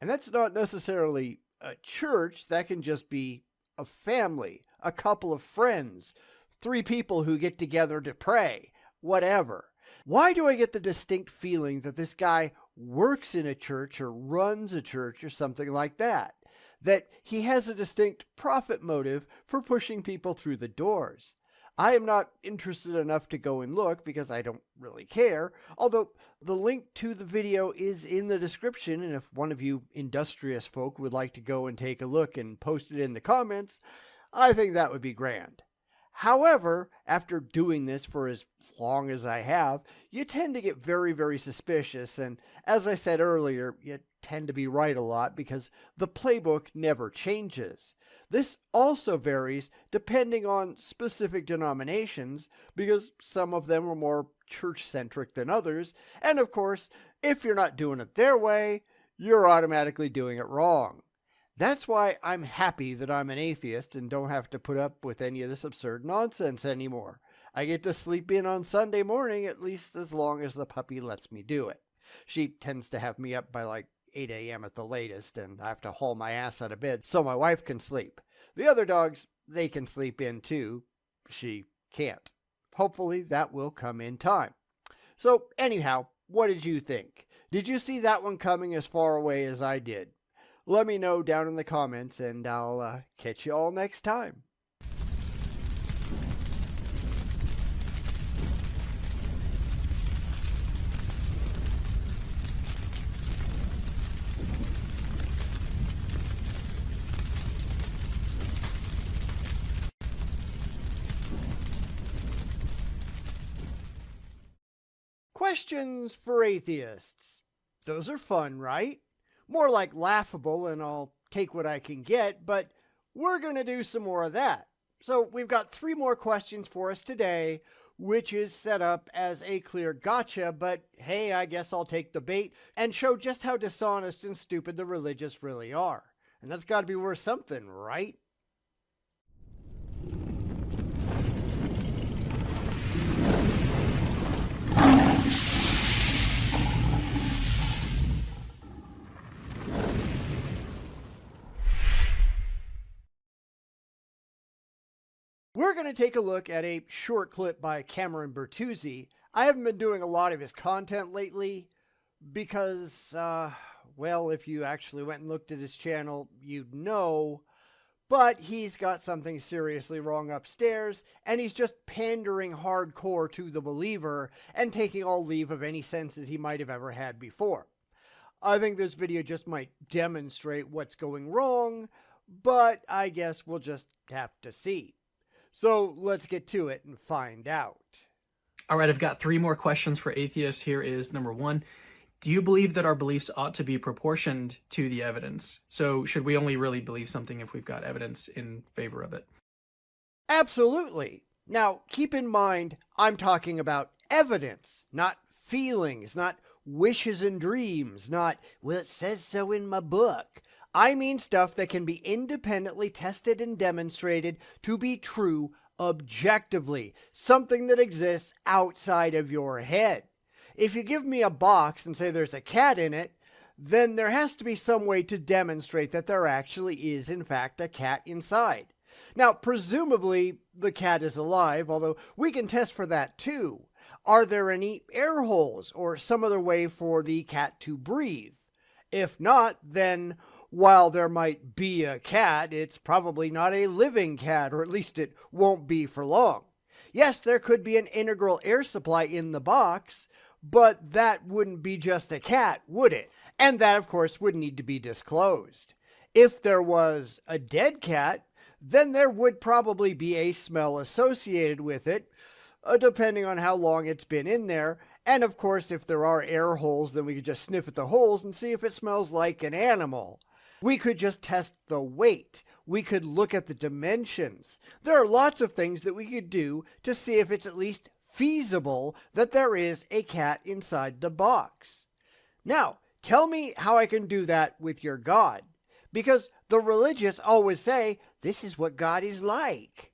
And that's not necessarily a church. That can just be a family, a couple of friends, 3 people who get together to pray, whatever. Why do I get the distinct feeling that this guy works in a church or runs a church or something like that? That he has a distinct profit motive for pushing people through the doors. I am not interested enough to go and look because I don't really care, although the link to the video is in the description, and if one of you industrious folk would like to go and take a look and post it in the comments, I think that would be grand. However, after doing this for as long as I have, you tend to get very, very suspicious, and as I said earlier, you tend to be right a lot because the playbook never changes. This also varies depending on specific denominations, because some of them are more church-centric than others, and of course, if you're not doing it their way, you're automatically doing it wrong. That's why I'm happy that I'm an atheist and don't have to put up with any of this absurd nonsense anymore. I get to sleep in on Sunday morning, at least as long as the puppy lets me do it. She tends to have me up by like 8 a.m. at the latest, and I have to haul my ass out of bed so my wife can sleep. The other dogs, they can sleep in too. She can't. Hopefully that will come in time. So anyhow, what did you think? Did you see that one coming as far away as I did? Let me know down in the comments, and I'll catch you all next time. Questions for atheists. Those are fun, right? More like laughable, and I'll take what I can get, but we're going to do some more of that. So we've got 3 more questions for us today, which is set up as a clear gotcha, but hey, I guess I'll take the bait and show just how dishonest and stupid the religious really are. And that's got to be worth something, right? We're going to take a look at a short clip by Cameron Bertuzzi. I haven't been doing a lot of his content lately because, well, if you actually went and looked at his channel, you'd know, but he's got something seriously wrong upstairs, and he's just pandering hardcore to the believer and taking all leave of any senses he might have ever had before. I think this video just might demonstrate what's going wrong, but I guess we'll just have to see. So let's get to it and find out. All right, I've got 3 more questions for atheists. Here is number 1. Do you believe that our beliefs ought to be proportioned to the evidence? So should we only really believe something if we've got evidence in favor of it? Absolutely. Now, keep in mind, I'm talking about evidence, not feelings, not wishes and dreams, not, well, it says so in my book. I mean stuff that can be independently tested and demonstrated to be true objectively, something that exists outside of your head. If you give me a box and say there's a cat in it, then there has to be some way to demonstrate that there actually is, in fact, a cat inside. Now, presumably, the cat is alive, although we can test for that too. Are there any air holes or some other way for the cat to breathe? If not, then while there might be a cat, it's probably not a living cat, or at least it won't be for long. Yes, there could be an integral air supply in the box, but that wouldn't be just a cat, would it? And that, of course, would need to be disclosed. If there was a dead cat, then there would probably be a smell associated with it, depending on how long it's been in there. And of course, if there are air holes, then we could just sniff at the holes and see if it smells like an animal. We could just test the weight. We could look at the dimensions. There are lots of things that we could do to see if it's at least feasible that there is a cat inside the box. Now, tell me how I can do that with your God. Because the religious always say, this is what God is like.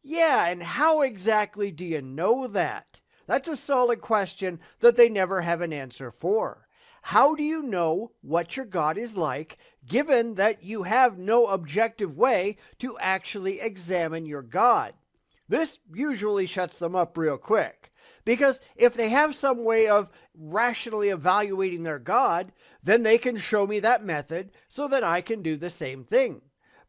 Yeah, and how exactly do you know that? That's a solid question that they never have an answer for. How do you know what your God is like, given that you have no objective way to actually examine your God? This usually shuts them up real quick, because if they have some way of rationally evaluating their God, then they can show me that method so that I can do the same thing.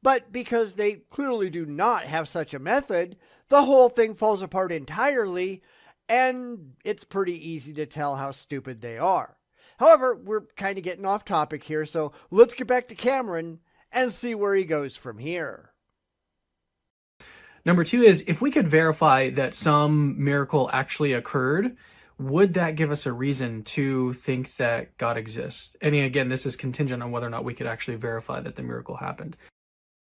But because they clearly do not have such a method, the whole thing falls apart entirely, and it's pretty easy to tell how stupid they are. However, we're kind of getting off topic here, so let's get back to Cameron and see where he goes from here. Number 2 is, if we could verify that some miracle actually occurred, would that give us a reason to think that God exists? And again, this is contingent on whether or not we could actually verify that the miracle happened.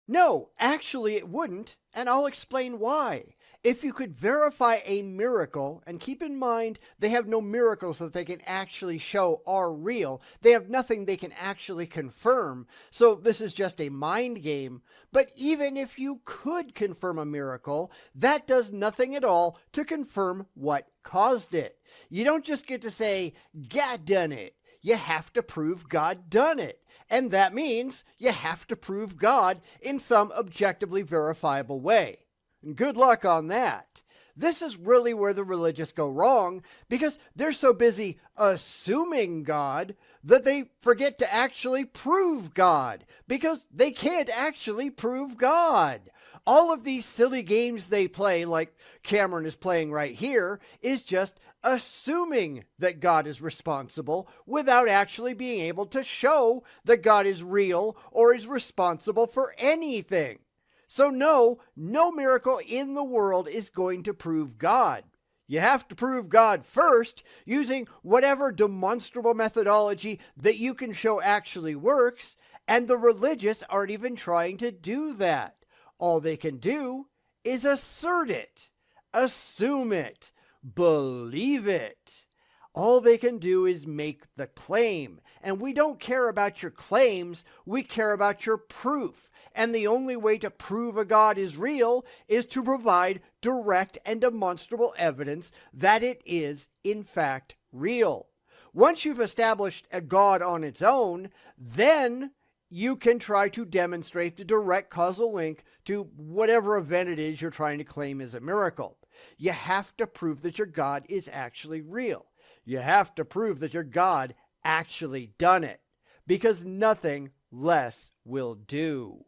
No, actually it wouldn't, and I'll explain why. If you could verify a miracle, and keep in mind they have no miracles that they can actually show are real, they have nothing they can actually confirm, so this is just a mind game. But even if you could confirm a miracle, that does nothing at all to confirm what caused it. You don't just get to say, God done it. You have to prove God done it. And that means you have to prove God in some objectively verifiable way. And good luck on that. This is really where the religious go wrong, because they're so busy assuming God that they forget to actually prove God, because they can't actually prove God. All of these silly games they play, like Cameron is playing right here, is just assuming that God is responsible without actually being able to show that God is real or is responsible for anything. So no miracle in the world is going to prove God. You have to prove God first using whatever demonstrable methodology that you can show actually works, and the religious aren't even trying to do that. All they can do is assert it, assume it, believe it. All they can do is make the claim, and we don't care about your claims, we care about your proof. And the only way to prove a God is real is to provide direct and demonstrable evidence that it is, in fact, real. Once you've established a God on its own, then you can try to demonstrate the direct causal link to whatever event it is you're trying to claim is a miracle. You have to prove that your God is actually real. You have to prove that your God actually done it, because nothing less will do.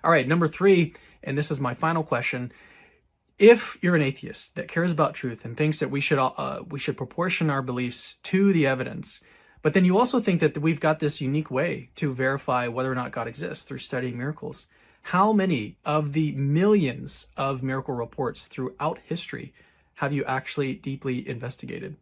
All right, number 3, and this is my final question. If you're an atheist that cares about truth and thinks that we should proportion our beliefs to the evidence, But then you also think that we've got this unique way to verify whether or not God exists through studying miracles. How many of the millions of miracle reports throughout history have you actually deeply investigated?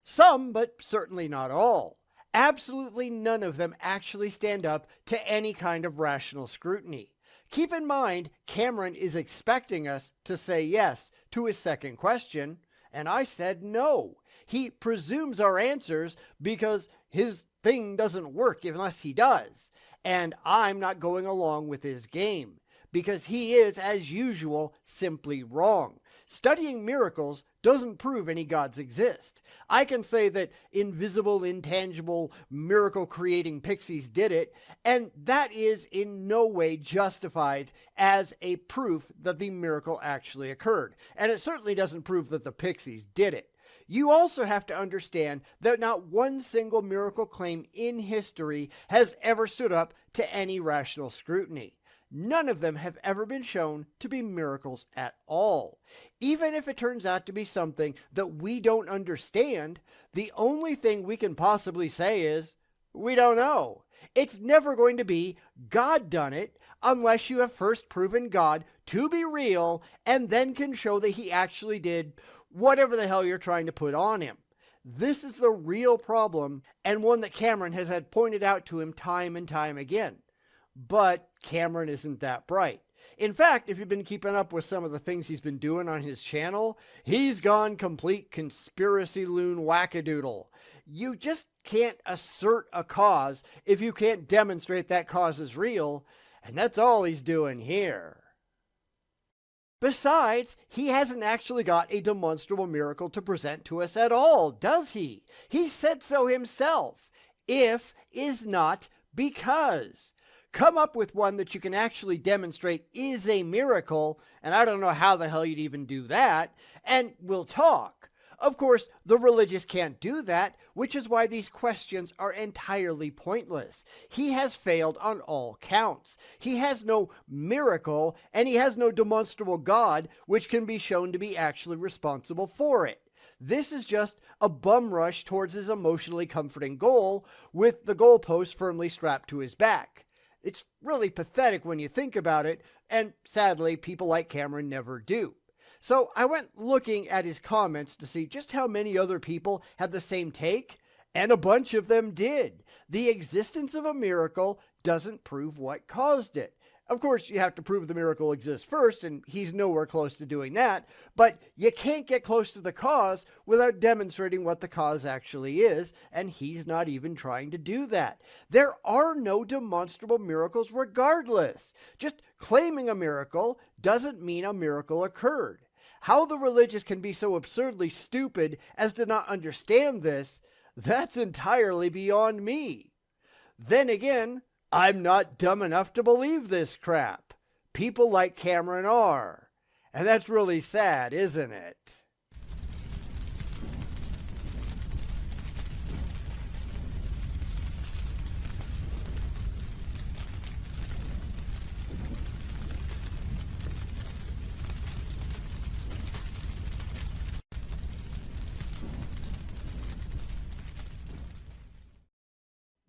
Some, but certainly not all. Absolutely none of them actually stand up to any kind of rational scrutiny. Keep in mind, Cameron is expecting us to say yes to his second question, and I said no. He presumes our answers because his thing doesn't work unless he does, and I'm not going along with his game because he is, as usual, simply wrong. Studying miracles doesn't prove any gods exist. I can say that invisible, intangible, miracle-creating pixies did it, and that is in no way justified as a proof that the miracle actually occurred. And it certainly doesn't prove that the pixies did it. You also have to understand that not one single miracle claim in history has ever stood up to any rational scrutiny. None of them have ever been shown to be miracles at all. Even if it turns out to be something that we don't understand, the only thing we can possibly say is, we don't know. It's never going to be God done it unless you have first proven God to be real and then can show that he actually did whatever the hell you're trying to put on him. This is the real problem, and one that Cameron has had pointed out to him time and time again. But Cameron isn't that bright. In fact, if you've been keeping up with some of the things he's been doing on his channel, he's gone complete conspiracy loon wackadoodle. You just can't assert a cause if you can't demonstrate that cause is real, and that's all he's doing here. Besides, he hasn't actually got a demonstrable miracle to present to us at all, does he? He said so himself. If is not because. Come up with one that you can actually demonstrate is a miracle, and I don't know how the hell you'd even do that, and we'll talk. Of course, the religious can't do that, which is why these questions are entirely pointless. He has failed on all counts. He has no miracle, and he has no demonstrable God which can be shown to be actually responsible for it. This is just a bum rush towards his emotionally comforting goal, with the goalpost firmly strapped to his back. It's really pathetic when you think about it, and sadly, people like Cameron never do. So I went looking at his comments to see just how many other people had the same take, and a bunch of them did. The existence of a miracle doesn't prove what caused it. Of course, you have to prove the miracle exists first, and he's nowhere close to doing that, but you can't get close to the cause without demonstrating what the cause actually is, and he's not even trying to do that. There are no demonstrable miracles regardless. Just claiming a miracle doesn't mean a miracle occurred. How the religious can be so absurdly stupid as to not understand this, that's entirely beyond me. Then again, I'm not dumb enough to believe this crap. People like Cameron are. And that's really sad, isn't it?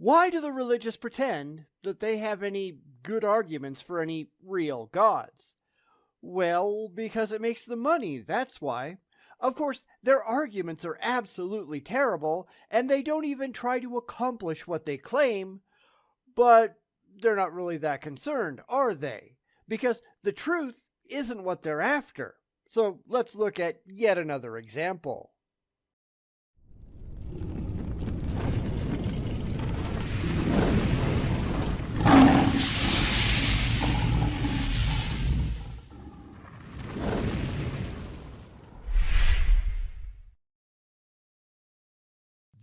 Why do the religious pretend that they have any good arguments for any real gods? Well, because it makes them money, that's why. Of course, their arguments are absolutely terrible, and they don't even try to accomplish what they claim, but they're not really that concerned, are they? Because the truth isn't what they're after. So let's look at yet another example.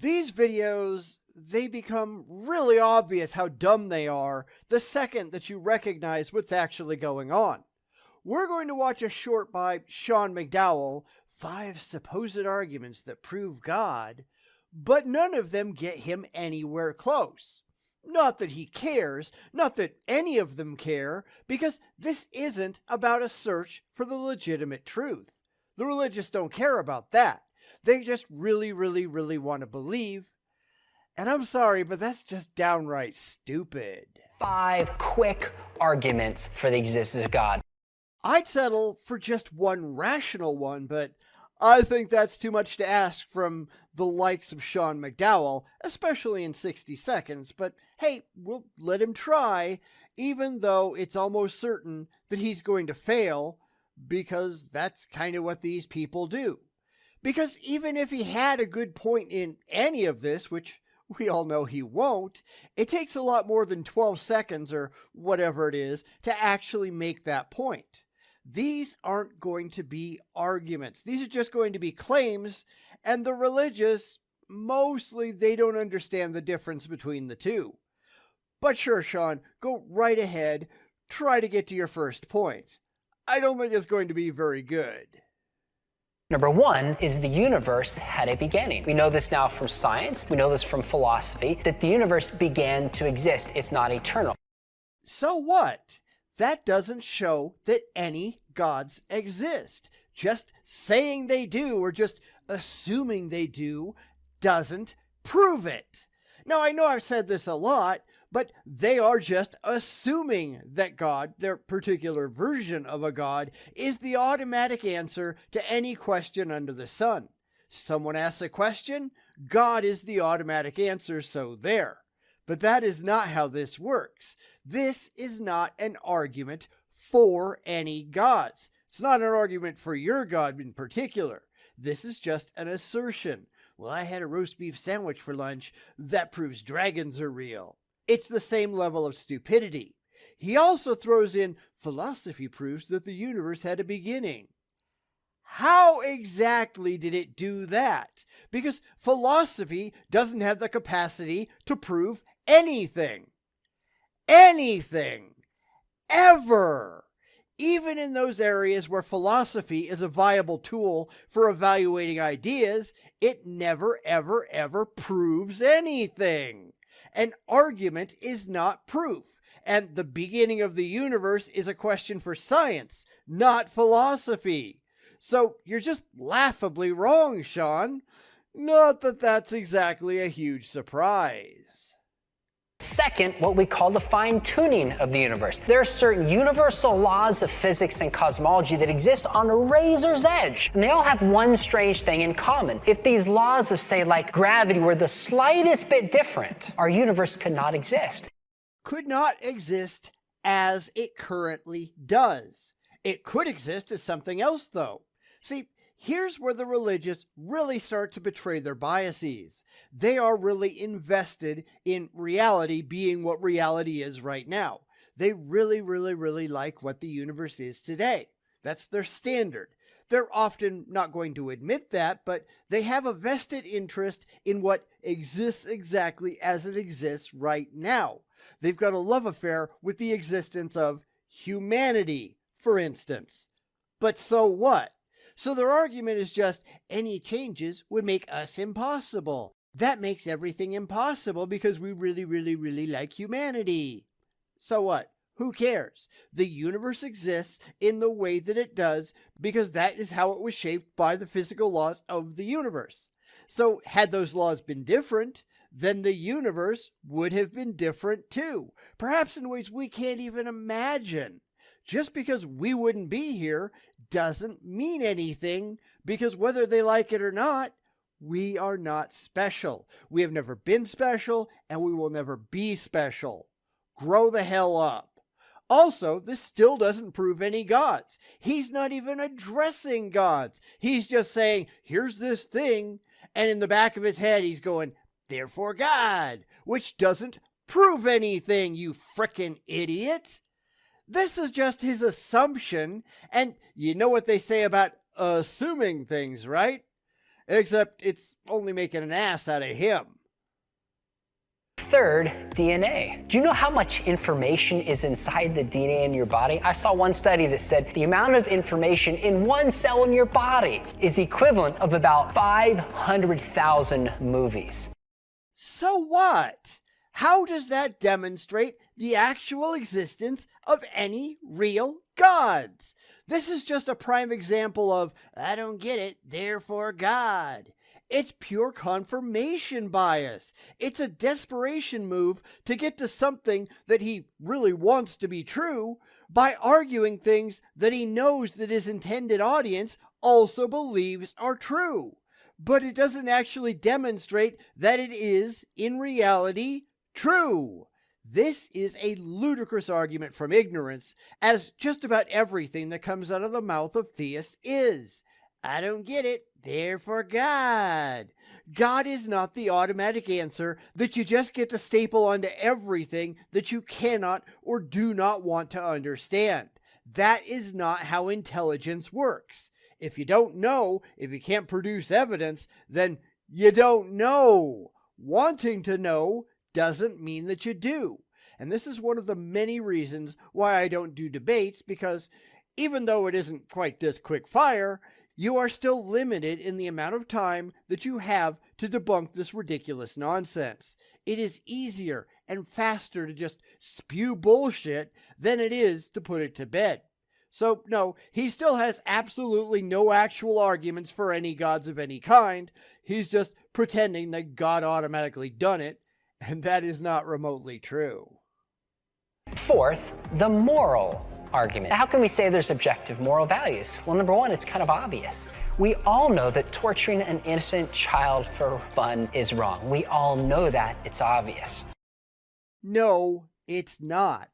These videos, they become really obvious how dumb they are the second that you recognize what's actually going on. We're going to watch a short by Sean McDowell, 5 supposed arguments that prove God, but none of them get him anywhere close. Not that he cares, not that any of them care, because this isn't about a search for the legitimate truth. The religious don't care about that. They just really want to believe. And I'm sorry, but that's just downright stupid. 5 quick arguments for the existence of God. I'd settle for just one rational one, but I think that's too much to ask from the likes of Sean McDowell, especially in 60 seconds. But hey, we'll let him try, even though it's almost certain that he's going to fail, because that's kind of what these people do. Because even if he had a good point in any of this, which we all know he won't, it takes a lot more than 12 seconds or whatever it is to actually make that point. These aren't going to be arguments. These are just going to be claims, and the religious, mostly they don't understand the difference between the two. But sure, Sean, go right ahead. Try to get to your first point. I don't think it's going to be very good. Number 1 is the universe had a beginning. We know this now from science. We know this from philosophy, that the universe began to exist. It's not eternal. So what? That doesn't show that any gods exist. Just saying they do or just assuming they do doesn't prove it. Now, I know I've said this a lot, but they are just assuming that God, their particular version of a God, is the automatic answer to any question under the sun. Someone asks a question, God is the automatic answer, so there. But that is not how this works. This is not an argument for any gods. It's not an argument for your God in particular. This is just an assertion. Well, I had a roast beef sandwich for lunch. That proves dragons are real. It's the same level of stupidity. He also throws in philosophy proves that the universe had a beginning. How exactly did it do that? Because philosophy doesn't have the capacity to prove anything. Anything. Ever. Even in those areas where philosophy is a viable tool for evaluating ideas, it never, ever, ever proves anything. An argument is not proof, and the beginning of the universe is a question for science, not philosophy. So you're just laughably wrong, Sean. Not that that's exactly a huge surprise. Second, what we call the fine-tuning of the universe. There are certain universal laws of physics and cosmology that exist on a razor's edge, and they all have one strange thing in common. If these laws of, say, like gravity were the slightest bit different, our universe could not exist. Could not exist as it currently does. It could exist as something else, though. See, here's where the religious really start to betray their biases. They are really invested in reality being what reality is right now. They really, really, really like what the universe is today. That's their standard. They're often not going to admit that, but they have a vested interest in what exists exactly as it exists right now. They've got a love affair with the existence of humanity, for instance. But so what? So their argument is just any changes would make us impossible. That makes everything impossible because we really, really, really like humanity. So what? Who cares? The universe exists in the way that it does because that is how it was shaped by the physical laws of the universe. So had those laws been different, then the universe would have been different too. Perhaps in ways we can't even imagine. Just because we wouldn't be here doesn't mean anything, because whether they like it or not, we are not special. We have never been special, and we will never be special. Grow the hell up. Also, this still doesn't prove any gods. He's not even addressing gods. He's just saying, here's this thing, and in the back of his head he's going, therefore God, which doesn't prove anything, you frickin' idiot. This is just his assumption, and you know what they say about assuming things, right? Except it's only making an ass out of him. Third, DNA. Do you know how much information is inside the DNA in your body? I saw one study that said the amount of information in one cell in your body is equivalent of about 500,000 movies. So what? How does that demonstrate the actual existence of any real gods? This is just a prime example of, I don't get it, therefore God. It's pure confirmation bias. It's a desperation move to get to something that he really wants to be true by arguing things that he knows that his intended audience also believes are true. But it doesn't actually demonstrate that it is, in reality, true. This is a ludicrous argument from ignorance, as just about everything that comes out of the mouth of theists is. I don't get it, therefore God. God is not the automatic answer that you just get to staple onto everything that you cannot or do not want to understand. That is not how intelligence works. If you don't know, if you can't produce evidence, then you don't know. Wanting to know doesn't mean that you do. And this is one of the many reasons why I don't do debates, because even though it isn't quite this quick fire, you are still limited in the amount of time that you have to debunk this ridiculous nonsense. It is easier and faster to just spew bullshit than it is to put it to bed. So no, he still has absolutely no actual arguments for any gods of any kind. He's just pretending that God automatically done it, and that is not remotely true. Fourth, the moral argument. How can we say there's objective moral values? Well, number one, it's kind of obvious. We all know that torturing an innocent child for fun is wrong. We all know that. It's obvious. No, it's not.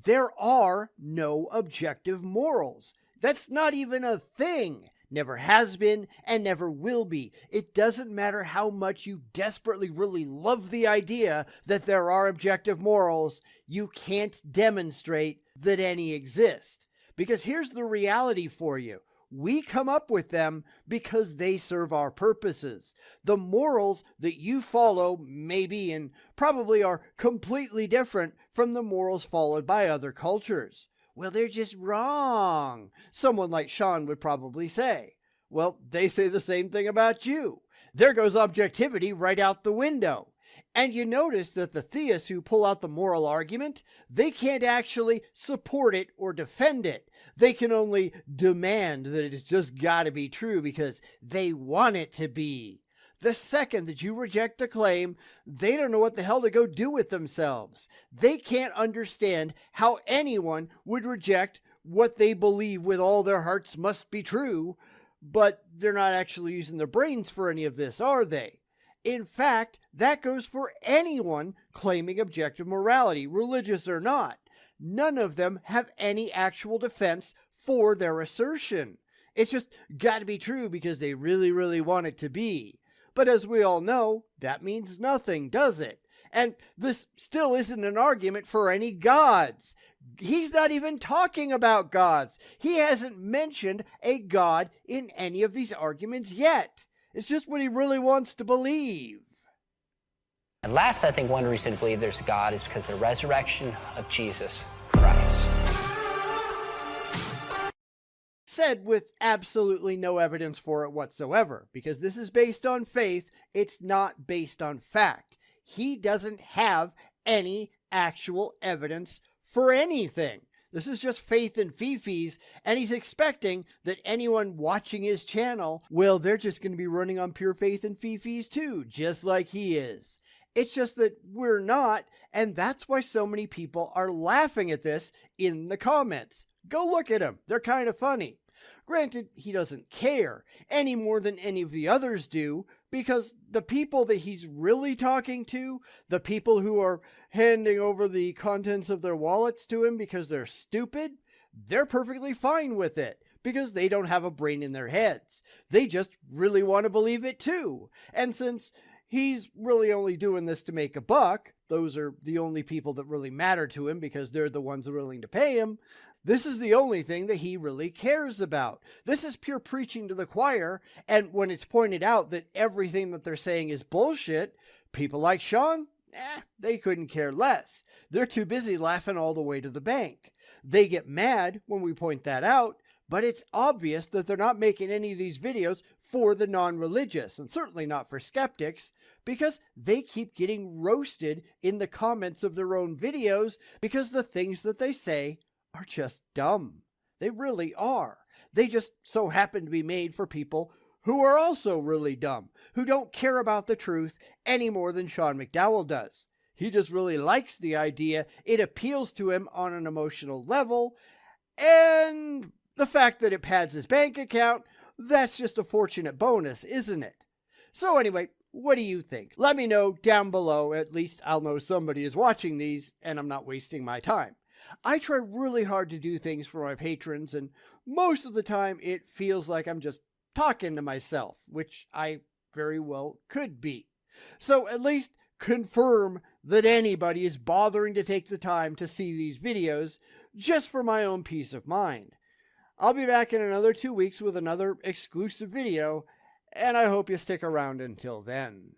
There are no objective morals. That's not even a thing. Never has been and never will be. It doesn't matter how much you desperately really love the idea that there are objective morals, you can't demonstrate that any exist. Because here's the reality for you. We come up with them because they serve our purposes. The morals that you follow maybe and probably are completely different from the morals followed by other cultures. Well, they're just wrong, someone like Sean would probably say. Well, they say the same thing about you. There goes objectivity right out the window. And you notice that the theists who pull out the moral argument, they can't actually support it or defend it. They can only demand that it has just got to be true because they want it to be. The second that you reject the claim, they don't know what the hell to go do with themselves. They can't understand how anyone would reject what they believe with all their hearts must be true, but they're not actually using their brains for any of this, are they? In fact, that goes for anyone claiming objective morality, religious or not. None of them have any actual defense for their assertion. It's just got to be true because they really, really want it to be. But as we all know, that means nothing, does it? And this still isn't an argument for any gods. He's not even talking about gods. He hasn't mentioned a god in any of these arguments yet. It's just what he really wants to believe. And last, I think one reason to believe there's a God is because of the resurrection of Jesus Christ. Said with absolutely no evidence for it whatsoever, because this is based on faith, it's not based on fact. He doesn't have any actual evidence for anything. This is just faith and fifis, and he's expecting that anyone watching his channel, well, they're just going to be running on pure faith and fifis too, just like he is. It's just that we're not, and that's why so many people are laughing at this in the comments. Go look at them. They're kind of funny. Granted, he doesn't care any more than any of the others do, because the people that he's really talking to, the people who are handing over the contents of their wallets to him because they're stupid, they're perfectly fine with it because they don't have a brain in their heads. They just really want to believe it too. And since he's really only doing this to make a buck, those are the only people that really matter to him because they're the ones willing to pay him, this is the only thing that he really cares about. This is pure preaching to the choir, and when it's pointed out that everything that they're saying is bullshit, people like Sean, they couldn't care less. They're too busy laughing all the way to the bank. They get mad when we point that out, but it's obvious that they're not making any of these videos for the non-religious, and certainly not for skeptics, because they keep getting roasted in the comments of their own videos because the things that they say are just dumb. They really are. They just so happen to be made for people who are also really dumb, who don't care about the truth any more than Sean McDowell does. He just really likes the idea, it appeals to him on an emotional level, and the fact that it pads his bank account, that's just a fortunate bonus, isn't it? So anyway, what do you think? Let me know down below. At least I'll know somebody is watching these and I'm not wasting my time. I try really hard to do things for my patrons, and most of the time it feels like I'm just talking to myself, which I very well could be. So at least confirm that anybody is bothering to take the time to see these videos just for my own peace of mind. I'll be back in another 2 weeks with another exclusive video, and I hope you stick around until then.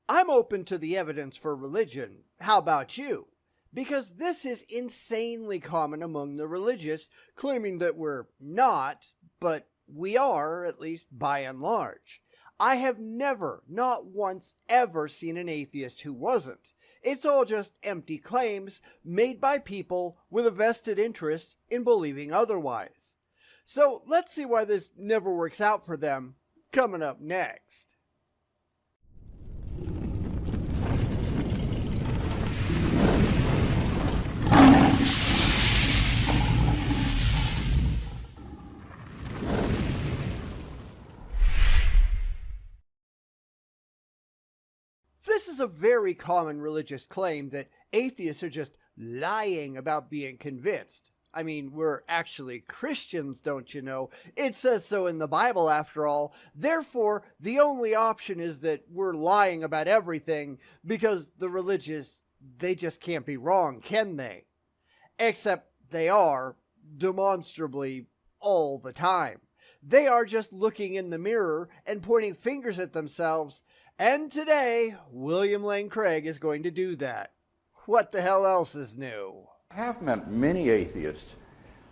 I'm open to the evidence for religion. How about you? Because this is insanely common among the religious, claiming that we're not, but we are, at least by and large. I have never, not once, ever seen an atheist who wasn't. It's all just empty claims made by people with a vested interest in believing otherwise. So let's see why this never works out for them, coming up next. This is a very common religious claim that atheists are just lying about being convinced. I mean, we're actually Christians, don't you know? It says so in the Bible, after all. Therefore, the only option is that we're lying about everything, because the religious, they just can't be wrong, can they? Except they are, demonstrably, all the time. They are just looking in the mirror and pointing fingers at themselves. And today, William Lane Craig is going to do that. What the hell else is new? I have met many atheists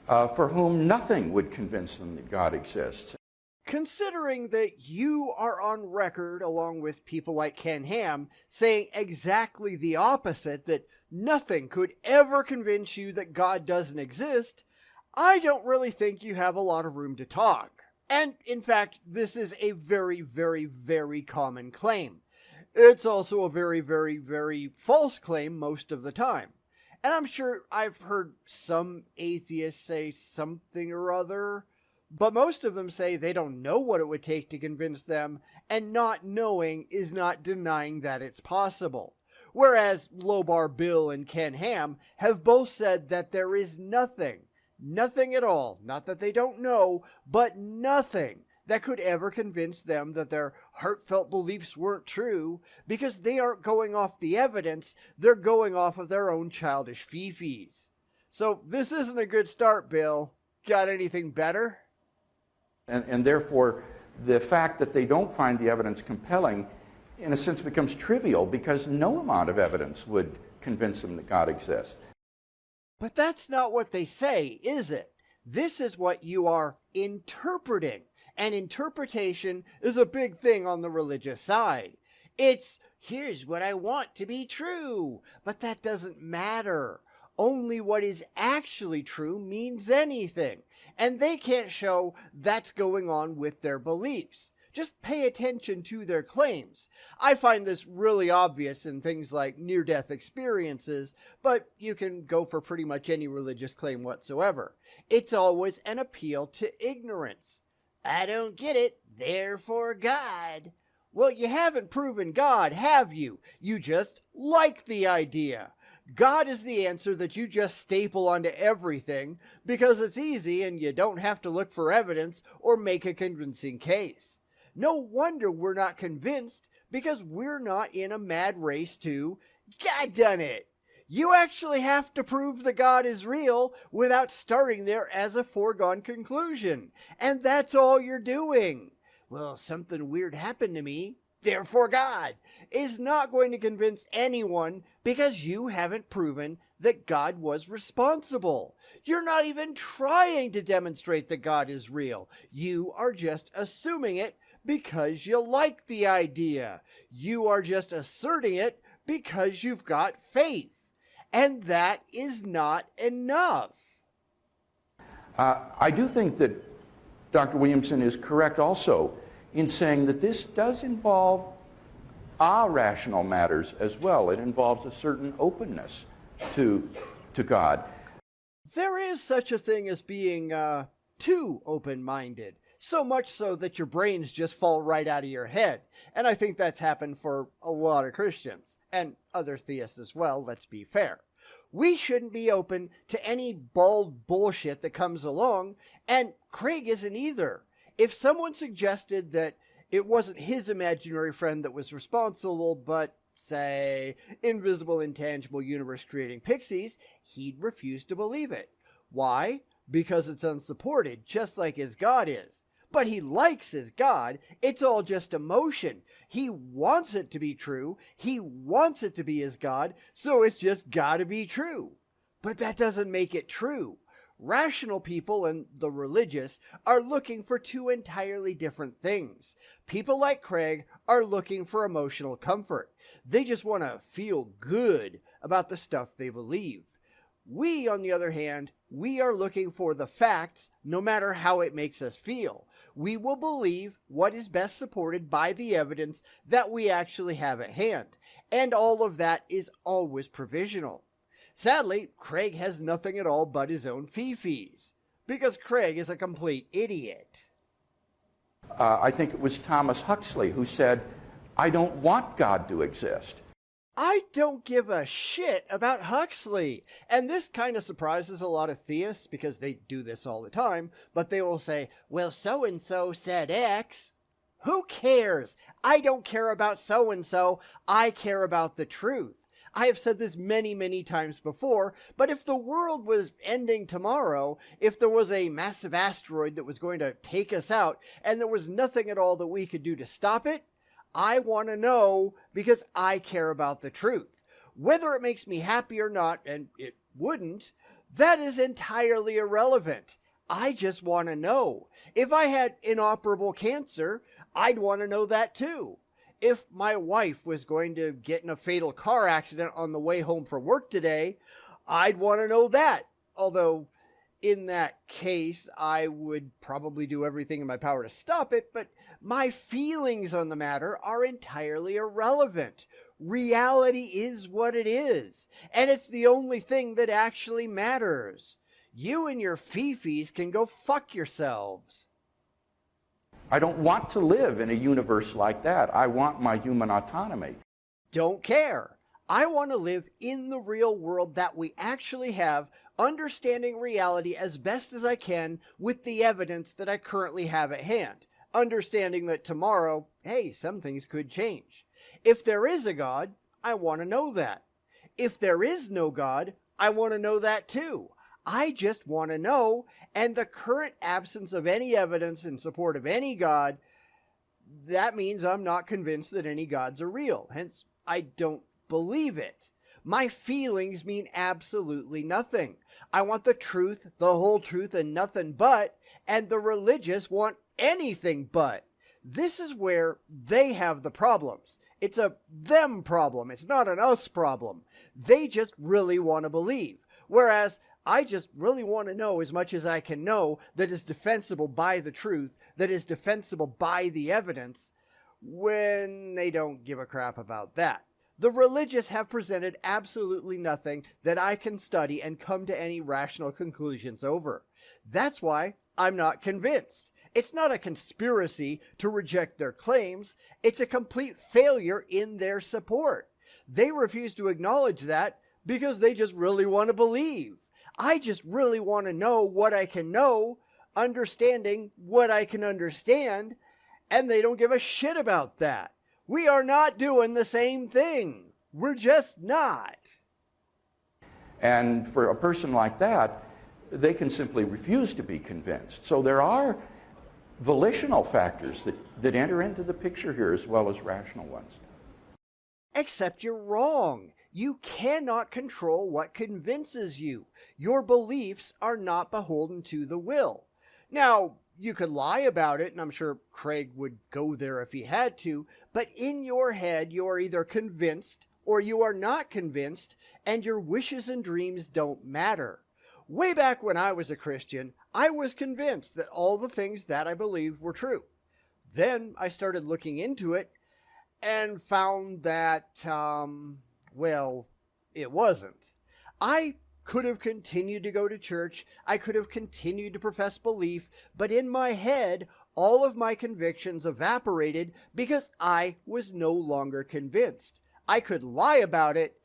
for whom nothing would convince them that God exists. Considering that you are on record, along with people like Ken Ham, saying exactly the opposite, that nothing could ever convince you that God doesn't exist, I don't really think you have a lot of room to talk. And, in fact, this is a very, very, very common claim. It's also a very, very, very false claim most of the time. And I'm sure I've heard some atheists say something or other, but most of them say they don't know what it would take to convince them, and not knowing is not denying that it's possible. Whereas Lobar Bill and Ken Ham have both said that there is nothing at all, not that they don't know, but nothing that could ever convince them that their heartfelt beliefs weren't true, because they aren't going off the evidence, they're going off of their own childish fifis. So this isn't a good start, Bill. Got anything better? And therefore, the fact that they don't find the evidence compelling, in a sense, becomes trivial, because no amount of evidence would convince them that God exists. But that's not what they say, is it? This is what you are interpreting. And interpretation is a big thing on the religious side. It's, here's what I want to be true, but that doesn't matter. Only what is actually true means anything, and they can't show that's going on with their beliefs. Just pay attention to their claims. I find this really obvious in things like near-death experiences, but you can go for pretty much any religious claim whatsoever. It's always an appeal to ignorance. I don't get it, therefore God. Well, you haven't proven God, have you? You just like the idea. God is the answer that you just staple onto everything because it's easy and you don't have to look for evidence or make a convincing case. No wonder we're not convinced, because we're not in a mad race to, God done it. You actually have to prove that God is real without starting there as a foregone conclusion. And that's all you're doing. Well, something weird happened to me. therefore God, is not going to convince anyone because you haven't proven that God was responsible. You're not even trying to demonstrate that God is real. You are just assuming it because you like the idea. You are just asserting it because you've got faith. And that is not enough. I do think that Dr. Williamson is correct also in saying that this does involve irrational matters as well. It involves a certain openness to God. There is such a thing as being too open-minded. So much so that your brains just fall right out of your head. And I think that's happened for a lot of Christians. And other theists as well, let's be fair. We shouldn't be open to any bald bullshit that comes along, and Craig isn't either. If someone suggested that it wasn't his imaginary friend that was responsible, but, say, invisible, intangible, universe-creating pixies, he'd refuse to believe it. Why? Because it's unsupported, just like his God is. But he likes his God. It's all just emotion. He wants it to be true. He wants it to be his God, so it's just gotta be true. But that doesn't make it true. Rational people and the religious are looking for two entirely different things. People like Craig are looking for emotional comfort. They just want to feel good about the stuff they believe. We, on the other hand, we are looking for the facts, no matter how it makes us feel. We will believe what is best supported by the evidence that we actually have at hand. And all of that is always provisional. Sadly, Craig has nothing at all but his own fee-fees, because Craig is a complete idiot. I think it was Thomas Huxley who said, "I don't want God to exist." I don't give a shit about Huxley. And this kind of surprises a lot of theists because they do this all the time, but they will say, well, so-and-so said X. Who cares? I don't care about so-and-so. I care about the truth. I have said this many, many times before, but if the world was ending tomorrow, if there was a massive asteroid that was going to take us out, and there was nothing at all that we could do to stop it, I want to know because I care about the truth. Whether it makes me happy or not, and it wouldn't, that is entirely irrelevant. I just want to know. If I had inoperable cancer, I'd want to know that too. If my wife was going to get in a fatal car accident on the way home from work today, I'd want to know that. Although, in that case, I would probably do everything in my power to stop it, but my feelings on the matter are entirely irrelevant. Reality is what it is, and it's the only thing that actually matters. You and your fee-fees can go fuck yourselves. I don't want to live in a universe like that. I want my human autonomy. Don't care. I want to live in the real world that we actually have, understanding reality as best as I can with the evidence that I currently have at hand. Understanding that tomorrow, hey, some things could change. If there is a God, I want to know that. If there is no God, I want to know that too. I just want to know, and the current absence of any evidence in support of any God, that means I'm not convinced that any gods are real. Hence, I don't believe it. My feelings mean absolutely nothing. I want the truth, the whole truth, and nothing but, and the religious want anything but. This is where they have the problems. It's a them problem. It's not an us problem. They just really want to believe. Whereas I just really want to know as much as I can know that is defensible by the truth, that is defensible by the evidence, when they don't give a crap about that. The religious have presented absolutely nothing that I can study and come to any rational conclusions over. That's why I'm not convinced. It's not a conspiracy to reject their claims. It's a complete failure in their support. They refuse to acknowledge that because they just really want to believe. I just really want to know what I can know, understanding what I can understand, and they don't give a shit about that. We are not doing the same thing. We're just not. And for a person like that, they can simply refuse to be convinced. So there are volitional factors that enter into the picture here as well as rational ones. Except you're wrong. You cannot control what convinces you. Your beliefs are not beholden to the will. Now, you could lie about it, and I'm sure Craig would go there if he had to, but in your head you are either convinced or you are not convinced, and your wishes and dreams don't matter. Way back when I was a Christian, I was convinced that all the things that I believed were true. Then I started looking into it and found that, well, it wasn't. I could have continued to go to church, I could have continued to profess belief, but in my head, all of my convictions evaporated because I was no longer convinced. I could lie about it,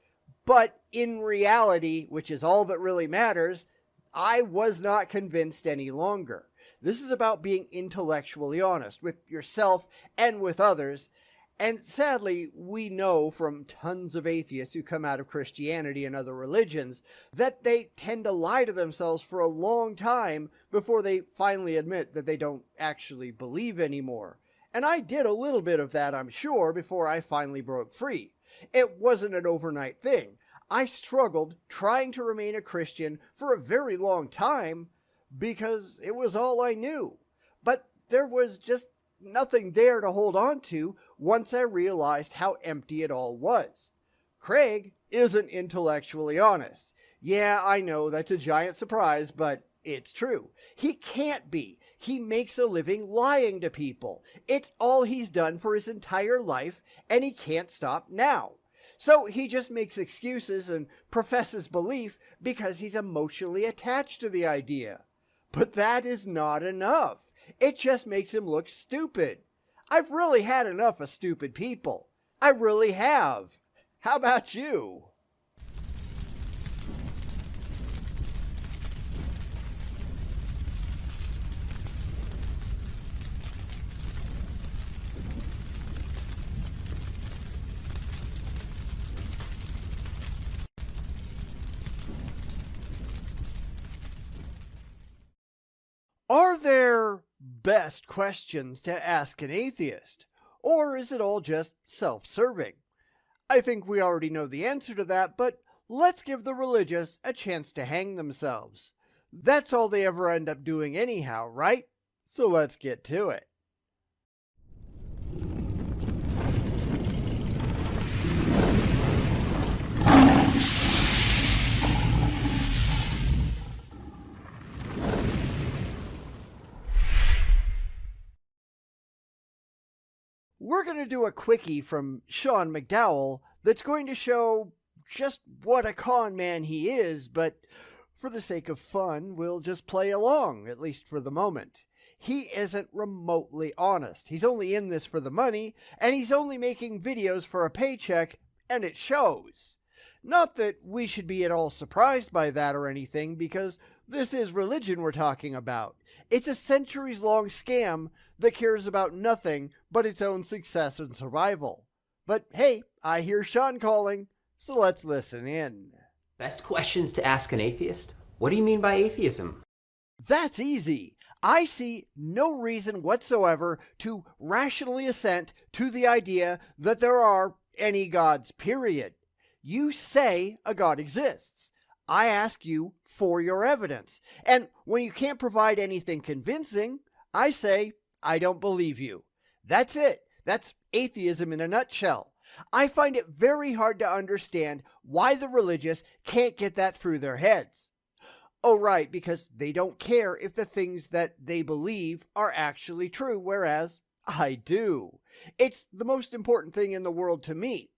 but in reality, which is all that really matters, I was not convinced any longer. This is about being intellectually honest with yourself and with others. And sadly, we know from tons of atheists who come out of Christianity and other religions that they tend to lie to themselves for a long time before they finally admit that they don't actually believe anymore. And I did a little bit of that, I'm sure, before I finally broke free. It wasn't an overnight thing. I struggled trying to remain a Christian for a very long time because it was all I knew. But there was just nothing there to hold on to once I realized how empty it all was. Craig isn't intellectually honest. Yeah, I know that's a giant surprise, but it's true. He can't be. He makes a living lying to people. It's all he's done for his entire life, and he can't stop now. So he just makes excuses and professes belief because he's emotionally attached to the idea. But that is not enough. It just makes him look stupid. I've really had enough of stupid people. I really have. How about you? Are there best questions to ask an atheist? Or is it all just self-serving? I think we already know the answer to that, but let's give the religious a chance to hang themselves. That's all they ever end up doing anyhow, right? So let's get to it. We're going to do a quickie from Sean McDowell that's going to show just what a con man he is, but for the sake of fun, we'll just play along, at least for the moment. He isn't remotely honest. He's only in this for the money, and he's only making videos for a paycheck, and it shows. Not that we should be at all surprised by that or anything, because this is religion we're talking about. It's a centuries-long scam that cares about nothing but its own success and survival. But hey, I hear Sean calling, so let's listen in. Best questions to ask an atheist? What do you mean by atheism? That's easy. I see no reason whatsoever to rationally assent to the idea that there are any gods, period. You say a god exists. I ask you for your evidence. And when you can't provide anything convincing, I say, I don't believe you. That's it. That's atheism in a nutshell. I find it very hard to understand why the religious can't get that through their heads. Oh, right, because they don't care if the things that they believe are actually true, whereas I do. It's the most important thing in the world to me.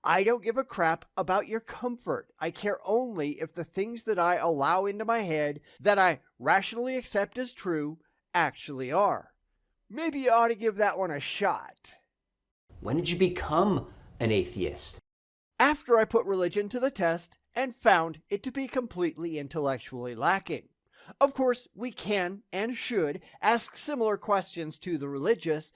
I don't give a crap about your comfort. I care only if the things that I allow into my head that I rationally accept as true actually are. Maybe you ought to give that one a shot. When did you become an atheist? After I put religion to the test and found it to be completely intellectually lacking. Of course, we can and should ask similar questions to the religious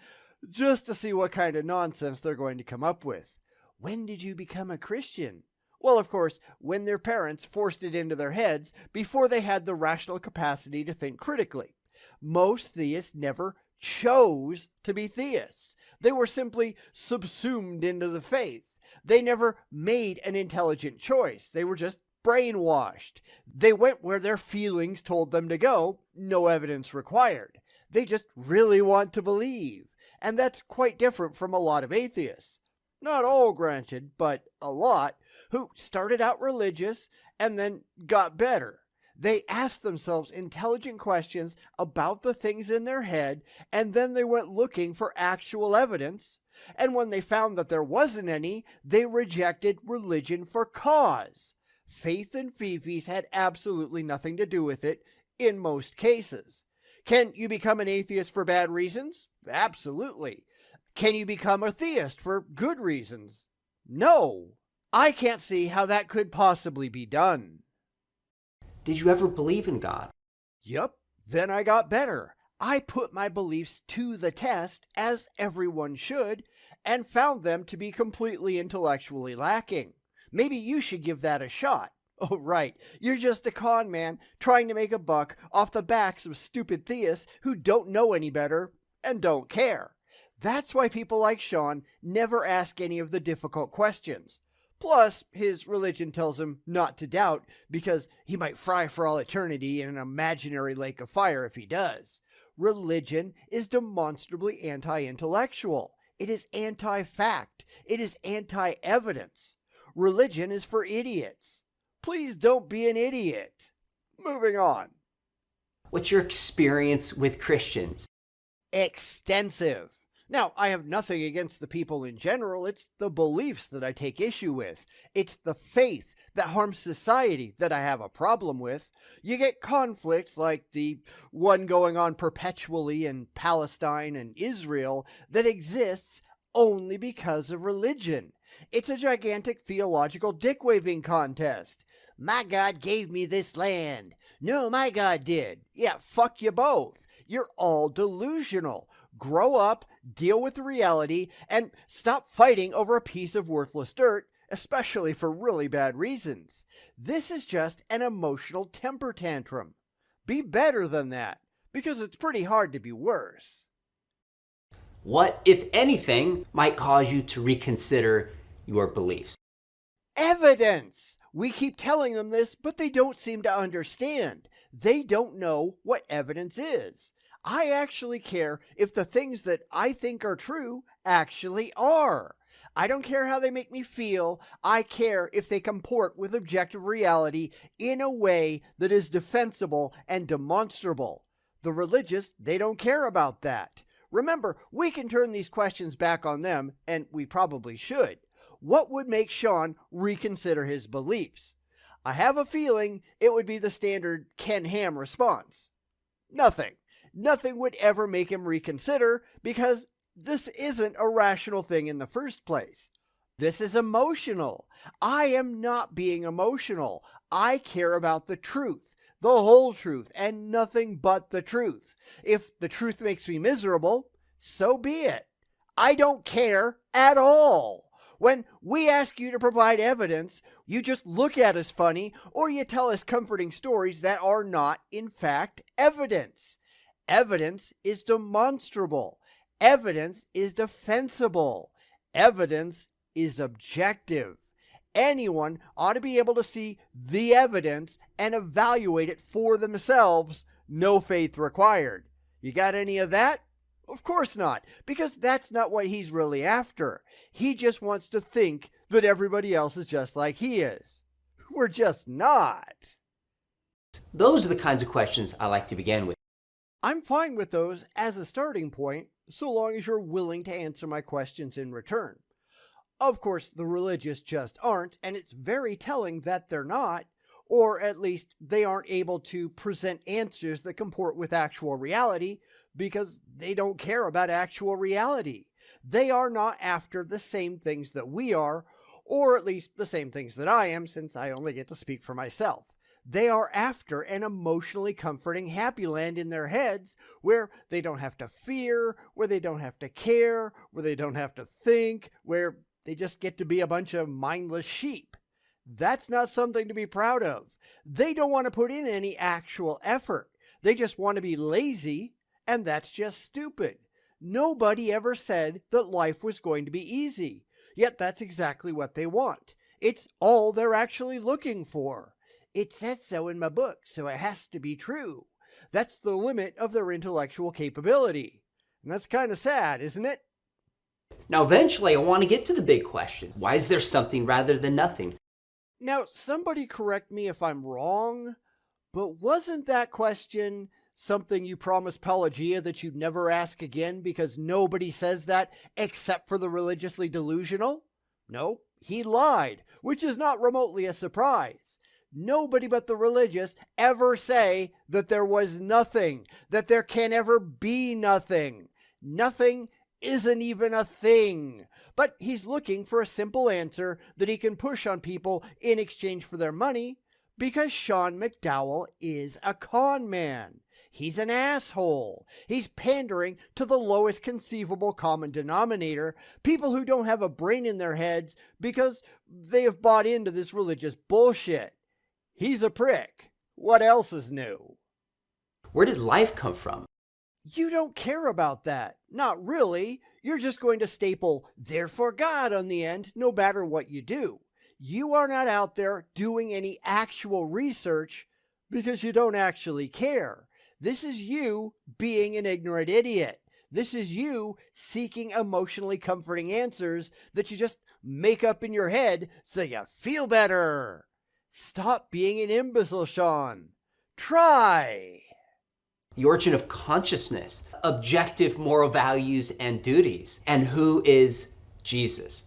just to see what kind of nonsense they're going to come up with. When did you become a Christian? Well, of course, when their parents forced it into their heads before they had the rational capacity to think critically. Most theists never chose to be theists. They were simply subsumed into the faith. They never made an intelligent choice. They were just brainwashed. They went where their feelings told them to go, no evidence required. They just really want to believe. And that's quite different from a lot of atheists. Not all, granted, but a lot, who started out religious and then got better. They asked themselves intelligent questions about the things in their head, and then they went looking for actual evidence. And when they found that there wasn't any, they rejected religion for cause. Faith and fifis had absolutely nothing to do with it in most cases. Can you become an atheist for bad reasons? Absolutely. Can you become a theist for good reasons? No. I can't see how that could possibly be done. Did you ever believe in God? Yup. Then I got better. I put my beliefs to the test, as everyone should, and found them to be completely intellectually lacking. Maybe you should give that a shot. Oh, right. You're just a con man trying to make a buck off the backs of stupid theists who don't know any better and don't care. That's why people like Sean never ask any of the difficult questions. Plus, his religion tells him not to doubt because he might fry for all eternity in an imaginary lake of fire if he does. Religion is demonstrably anti-intellectual. It is anti-fact. It is anti-evidence. Religion is for idiots. Please don't be an idiot. Moving on. What's your experience with Christians? Extensive. Now, I have nothing against the people in general. It's the beliefs that I take issue with. It's the faith that harms society that I have a problem with. You get conflicts like the one going on perpetually in Palestine and Israel that exists only because of religion. It's a gigantic theological dick-waving contest. My God gave me this land. No, my God did. Yeah, fuck you both. You're all delusional. Grow up, deal with the reality, and stop fighting over a piece of worthless dirt, especially for really bad reasons. This is just an emotional temper tantrum. Be better than that, because it's pretty hard to be worse. What, if anything, might cause you to reconsider your beliefs? Evidence! We keep telling them this, but they don't seem to understand. They don't know what evidence is. I actually care if the things that I think are true actually are. I don't care how they make me feel. I care if they comport with objective reality in a way that is defensible and demonstrable. The religious, they don't care about that. Remember, we can turn these questions back on them, and we probably should. What would make Sean reconsider his beliefs? I have a feeling it would be the standard Ken Ham response. Nothing. Nothing would ever make him reconsider because this isn't a rational thing in the first place. This is emotional. I am not being emotional. I care about the truth, the whole truth, and nothing but the truth. If the truth makes me miserable, so be it. I don't care at all. When we ask you to provide evidence, you just look at us funny or you tell us comforting stories that are not, in fact, evidence. Evidence is demonstrable. Evidence is defensible. Evidence is objective. Anyone ought to be able to see the evidence and evaluate it for themselves. No faith required. You got any of that? Of course not, because that's not what he's really after. He just wants to think that everybody else is just like he is. We're just not. Those are the kinds of questions I like to begin with. I'm fine with those as a starting point, so long as you're willing to answer my questions in return. Of course, the religious just aren't, and it's very telling that they're not, or at least they aren't able to present answers that comport with actual reality because they don't care about actual reality. They are not after the same things that we are, or at least the same things that I am, since I only get to speak for myself. They are after an emotionally comforting happy land in their heads where they don't have to fear, where they don't have to care, where they don't have to think, where they just get to be a bunch of mindless sheep. That's not something to be proud of. They don't want to put in any actual effort. They just want to be lazy And that's just stupid. Nobody ever said that life was going to be easy. Yet that's exactly what they want. It's all they're actually looking for. It says so in my book, so it has to be true. That's the limit of their intellectual capability. And that's kind of sad, isn't it? Now, eventually, I want to get to the big question. Why is there something rather than nothing? Now, somebody correct me if I'm wrong, but wasn't that question something you promised Pelagia that you'd never ask again because nobody says that except for the religiously delusional? No, he lied, which is not remotely a surprise. Nobody but the religious ever say that there was nothing, that there can ever be nothing. Nothing isn't even a thing. But he's looking for a simple answer that he can push on people in exchange for their money because Sean McDowell is a con man. He's an asshole. He's pandering to the lowest conceivable common denominator, people who don't have a brain in their heads because they have bought into this religious bullshit. He's a prick. What else is new? Where did life come from? You don't care about that. Not really. You're just going to staple "therefore God" on the end no matter what you do. You are not out there doing any actual research because you don't actually care. This is you being an ignorant idiot. This is you seeking emotionally comforting answers that you just make up in your head so you feel better. Stop being an imbecile, Sean. Try. The origin of consciousness, objective moral values and duties, and who is Jesus?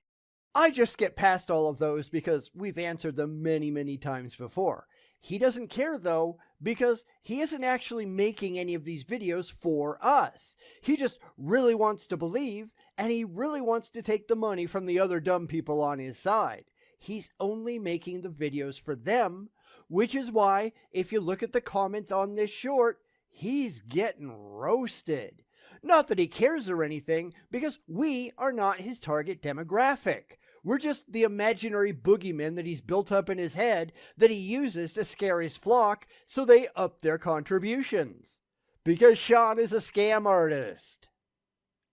I just get past all of those because we've answered them many, many times before. He doesn't care though because he isn't actually making any of these videos for us. He just really wants to believe and he really wants to take the money from the other dumb people on his side. He's only making the videos for them, which is why if you look at the comments on this short, he's getting roasted. Not that he cares or anything, because we are not his target demographic. We're just the imaginary boogeymen that he's built up in his head that he uses to scare his flock so they up their contributions. Because Sean is a scam artist.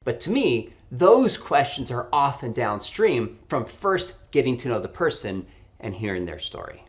But to me, those questions are often downstream from first getting to know the person and hearing their story.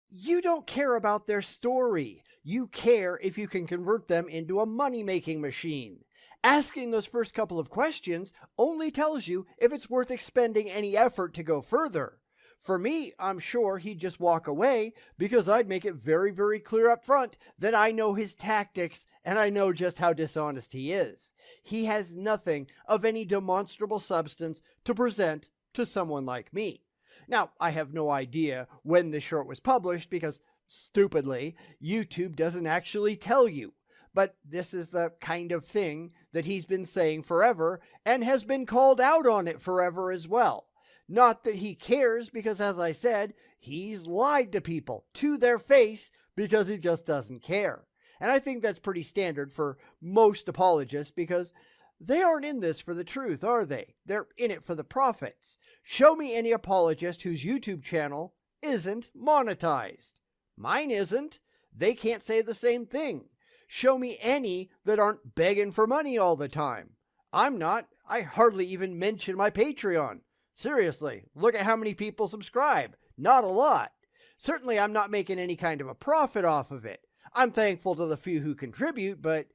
You don't care about their story. You care if you can convert them into a money-making machine. Asking those first couple of questions only tells you if it's worth expending any effort to go further. For me, I'm sure he'd just walk away because I'd make it very, very clear up front that I know his tactics and I know just how dishonest he is. He has nothing of any demonstrable substance to present to someone like me. Now, I have no idea when this short was published because, stupidly, YouTube doesn't actually tell you. But this is the kind of thing that he's been saying forever and has been called out on it forever as well. Not that he cares because, as I said, he's lied to people to their face because he just doesn't care. And I think that's pretty standard for most apologists because they aren't in this for the truth, are they? They're in it for the profits. Show me any apologist whose YouTube channel isn't monetized. Mine isn't. They can't say the same thing. Show me any that aren't begging for money all the time. I'm not. I hardly even mention my Patreon. Seriously, look at how many people subscribe. Not a lot. Certainly I'm not making any kind of a profit off of it. I'm thankful to the few who contribute, but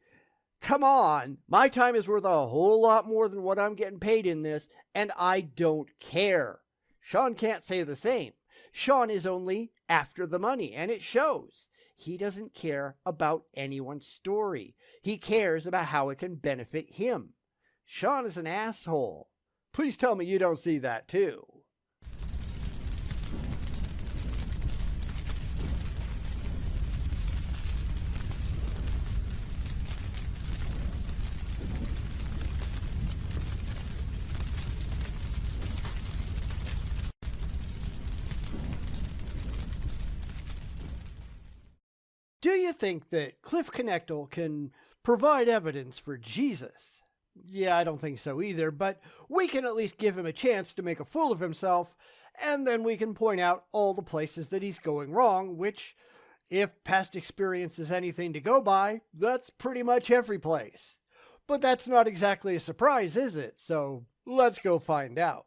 come on, my time is worth a whole lot more than what I'm getting paid in this, and I don't care. Sean can't say the same. Sean is only after the money, and it shows. He doesn't care about anyone's story. He cares about how it can benefit him. Sean is an asshole. Please tell me you don't see that too. Do you think that Cliff Knechtel can provide evidence for Jesus? Yeah, I don't think so either, but we can at least give him a chance to make a fool of himself, and then we can point out all the places that he's going wrong, which If past experience is anything to go by, that's pretty much every place. But that's not exactly a surprise, is it? So let's go find out.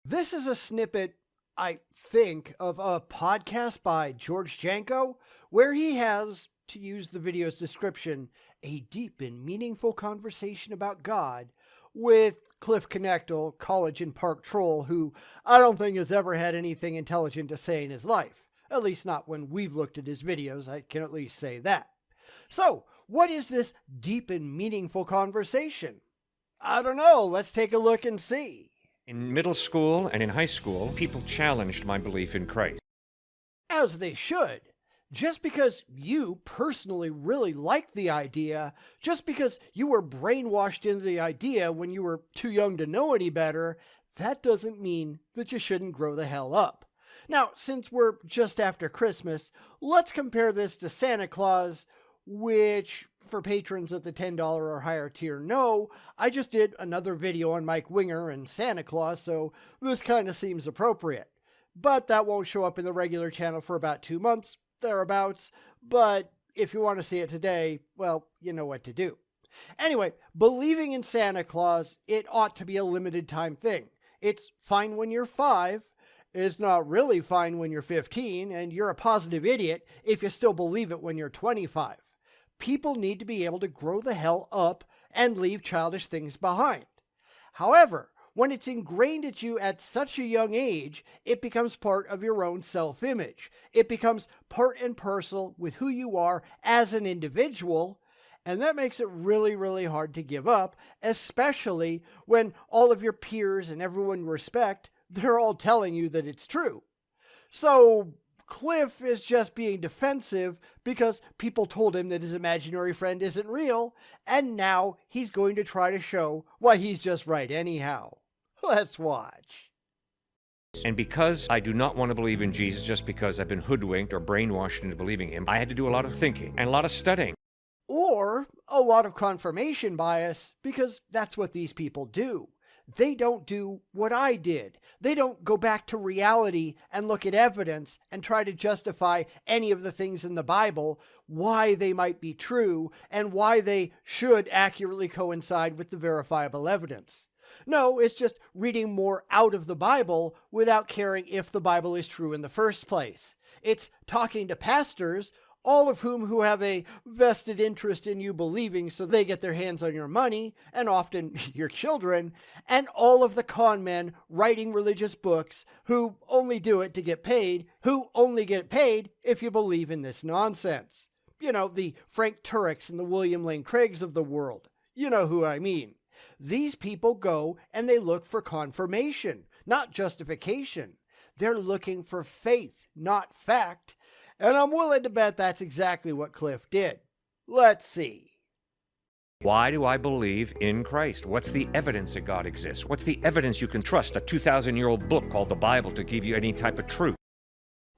This is a snippet, I think, of a podcast by George Janko, where he has, to use the video's description, a deep and meaningful conversation about God with Cliff Knechtel, college and park troll, who I don't think has ever had anything intelligent to say in his life. At least not when we've looked at his videos, I can at least say that. So, what is this deep and meaningful conversation? I don't know, let's take a look and see. In middle school and in high school, people challenged my belief in Christ. As they should. Just because you personally really liked the idea, just because you were brainwashed into the idea when you were too young to know any better, that doesn't mean that you shouldn't grow the hell up. Now, since we're just after Christmas, let's compare this to Santa Claus, which, for patrons at the $10 or higher tier know, I just did another video on Mike Winger and Santa Claus, so this kind of seems appropriate. But that won't show up in the regular channel for about 2 months, thereabouts, but if you want to see it today, well, you know what to do. Anyway, believing in Santa Claus, it ought to be a limited time thing. It's fine when you're 5, it's not really fine when you're 15, and you're a positive idiot if you still believe it when you're 25. People need to be able to grow the hell up and leave childish things behind. However, when it's ingrained at you at such a young age, it becomes part of your own self-image. It becomes part and parcel with who you are as an individual, and that makes it really, really hard to give up, especially when all of your peers and everyone you respect, they're all telling you that it's true. So Cliff is just being defensive because people told him that his imaginary friend isn't real, and now he's going to try to show why he's just right anyhow. Let's watch. And because I do not want to believe in Jesus just because I've been hoodwinked or brainwashed into believing him, I had to do a lot of thinking and a lot of studying. Or a lot of confirmation bias, because that's what these people do. They don't do what I did. They don't go back to reality and look at evidence and try to justify any of the things in the Bible, why they might be true, and why they should accurately coincide with the verifiable evidence. No, it's just reading more out of the Bible without caring if the Bible is true in the first place. It's talking to pastors, all of who have a vested interest in you believing so they get their hands on your money, and often your children, and all of the con men writing religious books who only do it to get paid, who only get paid if you believe in this nonsense. You know, the Frank Turek's and the William Lane Craigs of the world. You know who I mean. These people go and they look for confirmation, not justification. They're looking for faith, not fact. And I'm willing to bet that's exactly what Cliff did. Let's see. Why do I believe in Christ? What's the evidence that God exists? What's the evidence you can trust a 2,000-year-old book called the Bible to give you any type of truth?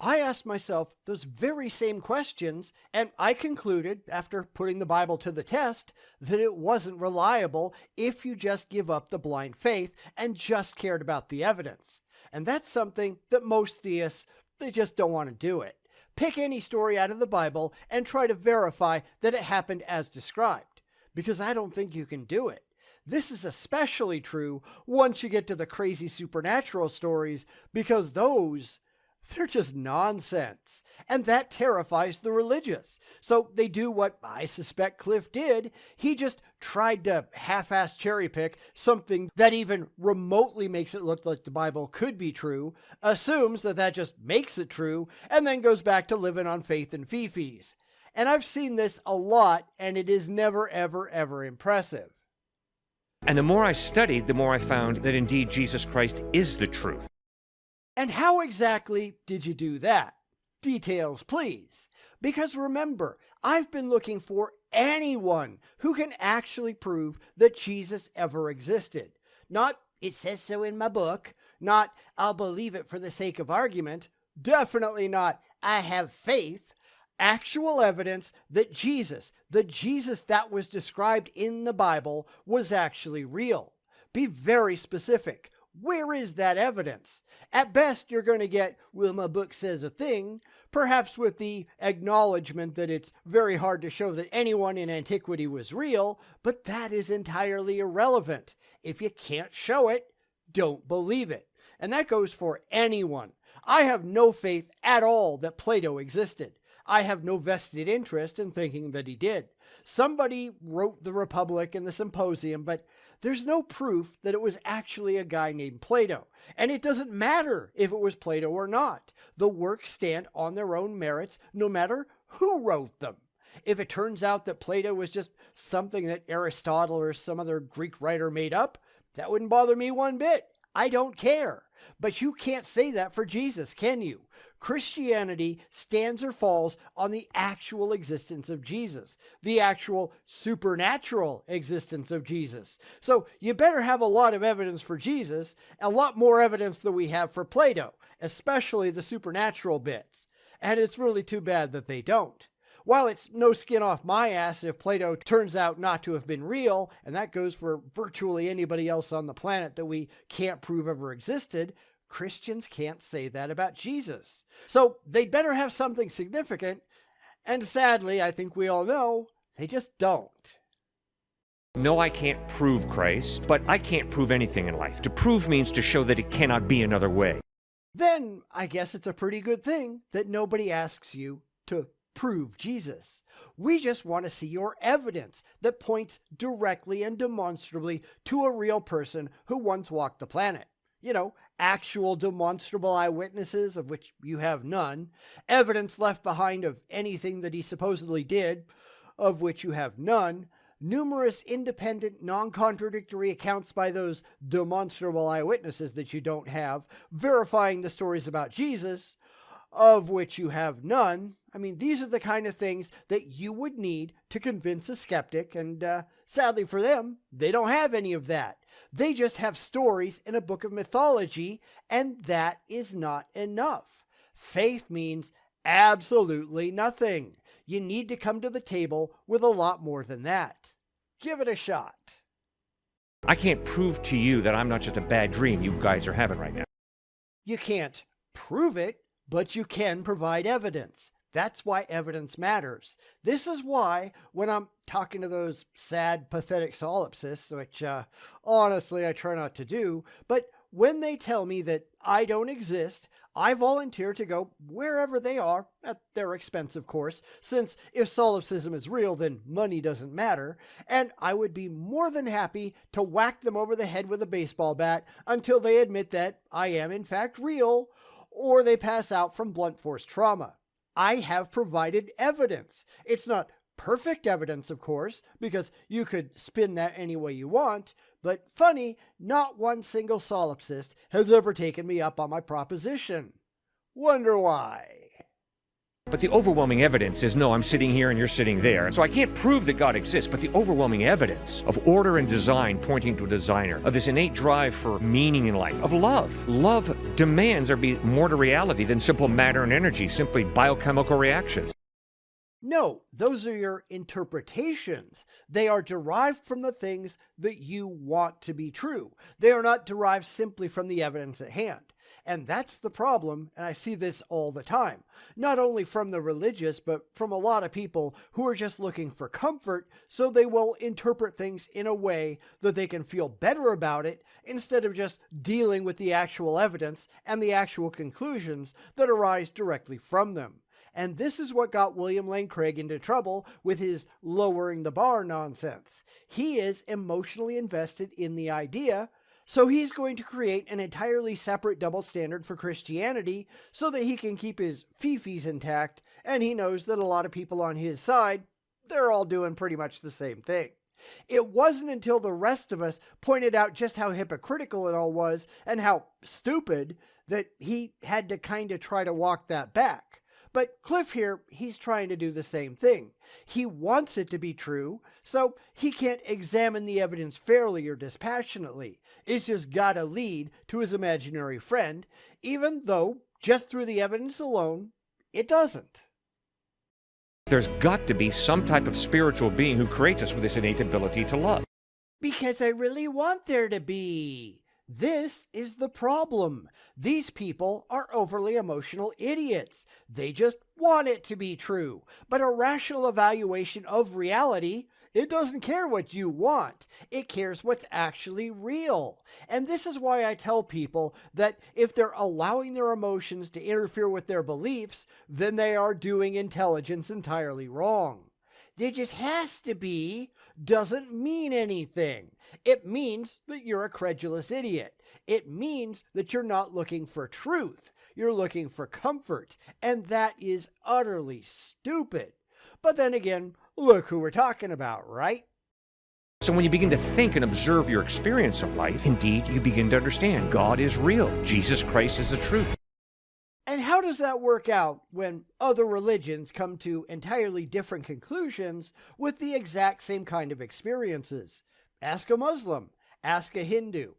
I asked myself those very same questions, and I concluded, after putting the Bible to the test, that it wasn't reliable if you just give up the blind faith and just cared about the evidence. And that's something that most theists, they just don't want to do it. Pick any story out of the Bible and try to verify that it happened as described, because I don't think you can do it. This is especially true once you get to the crazy supernatural stories, because they're just nonsense, and that terrifies the religious. So they do what I suspect Cliff did. He just tried to half-ass cherry-pick something that even remotely makes it look like the Bible could be true, assumes that just makes it true, and then goes back to living on faith and fee-fees. And I've seen this a lot, and it is never, ever, ever impressive. And the more I studied, the more I found that indeed Jesus Christ is the truth. And how exactly did you do that? Details, please. Because remember, I've been looking for anyone who can actually prove that Jesus ever existed. Not, it says so in my book. Not, I'll believe it for the sake of argument. Definitely not, I have faith, actual evidence that the Jesus that was described in the Bible, was actually real. Be very specific. Where is that evidence? At best, you're going to get, well, my book says a thing, perhaps with the acknowledgement that it's very hard to show that anyone in antiquity was real, but that is entirely irrelevant. If you can't show it, don't believe it. And that goes for anyone. I have no faith at all that Plato existed. I have no vested interest in thinking that he did. Somebody wrote the Republic and the Symposium, but there's no proof that it was actually a guy named Plato. And it doesn't matter if it was Plato or not. The works stand on their own merits, no matter who wrote them. If it turns out that Plato was just something that Aristotle or some other Greek writer made up, that wouldn't bother me one bit. I don't care. But you can't say that for Jesus, can you? Christianity stands or falls on the actual existence of Jesus, the actual supernatural existence of Jesus. So you better have a lot of evidence for Jesus, a lot more evidence than we have for Plato, especially the supernatural bits. And it's really too bad that they don't. While it's no skin off my ass if Plato turns out not to have been real, and that goes for virtually anybody else on the planet that we can't prove ever existed, Christians can't say that about Jesus. So they'd better have something significant, and sadly, I think we all know, they just don't. No, I can't prove Christ, but I can't prove anything in life. To prove means to show that it cannot be another way. Then I guess it's a pretty good thing that nobody asks you to prove Jesus. We just want to see your evidence that points directly and demonstrably to a real person who once walked the planet. You know, actual demonstrable eyewitnesses, of which you have none, evidence left behind of anything that he supposedly did, of which you have none, numerous independent, non-contradictory accounts by those demonstrable eyewitnesses that you don't have, verifying the stories about Jesus, of which you have none. I mean, these are the kind of things that you would need to convince a skeptic, and sadly for them, they don't have any of that. They just have stories in a book of mythology, and that is not enough. Faith means absolutely nothing. You need to come to the table with a lot more than that. Give it a shot. I can't prove to you that I'm not just a bad dream you guys are having right now. You can't prove it, but you can provide evidence. That's why evidence matters. This is why when I'm talking to those sad, pathetic solipsists, which honestly I try not to do, but when they tell me that I don't exist, I volunteer to go wherever they are, at their expense of course, since if solipsism is real, then money doesn't matter, and I would be more than happy to whack them over the head with a baseball bat until they admit that I am in fact real, or they pass out from blunt force trauma. I have provided evidence. It's not perfect evidence, of course, because you could spin that any way you want, but funny, not one single solipsist has ever taken me up on my proposition. Wonder why? But the overwhelming evidence is no, I'm sitting here and you're sitting there. So I can't prove that God exists, but the overwhelming evidence of order and design pointing to a designer, of this innate drive for meaning in life, of love. Love demands there be more to reality than simple matter and energy, simply biochemical reactions. No, those are your interpretations. They are derived from the things that you want to be true. They are not derived simply from the evidence at hand. And that's the problem, and I see this all the time. Not only from the religious, but from a lot of people who are just looking for comfort, so they will interpret things in a way that they can feel better about it, instead of just dealing with the actual evidence and the actual conclusions that arise directly from them. And this is what got William Lane Craig into trouble with his lowering the bar nonsense. He is emotionally invested in the idea, so he's going to create an entirely separate double standard for Christianity so that he can keep his fifis intact, and he knows that a lot of people on his side, they're all doing pretty much the same thing. It wasn't until the rest of us pointed out just how hypocritical it all was and how stupid that he had to kind of try to walk that back. But Cliff here, he's trying to do the same thing. He wants it to be true, so he can't examine the evidence fairly or dispassionately. It's just gotta lead to his imaginary friend, even though, just through the evidence alone, it doesn't. There's got to be some type of spiritual being who creates us with this innate ability to love. Because I really want there to be. This is the problem. These people are overly emotional idiots. They just want it to be true. But a rational evaluation of reality, it doesn't care what you want. It cares what's actually real. And this is why I tell people that if they're allowing their emotions to interfere with their beliefs, then they are doing intelligence entirely wrong. There just has to be doesn't mean anything. It means that you're a credulous idiot. It means that you're not looking for truth. You're looking for comfort. And that is utterly stupid. But then again, look who we're talking about, right? So when you begin to think and observe your experience of life, indeed, you begin to understand God is real. Jesus Christ is the truth. And how does that work out when other religions come to entirely different conclusions with the exact same kind of experiences? Ask a Muslim, ask a Hindu,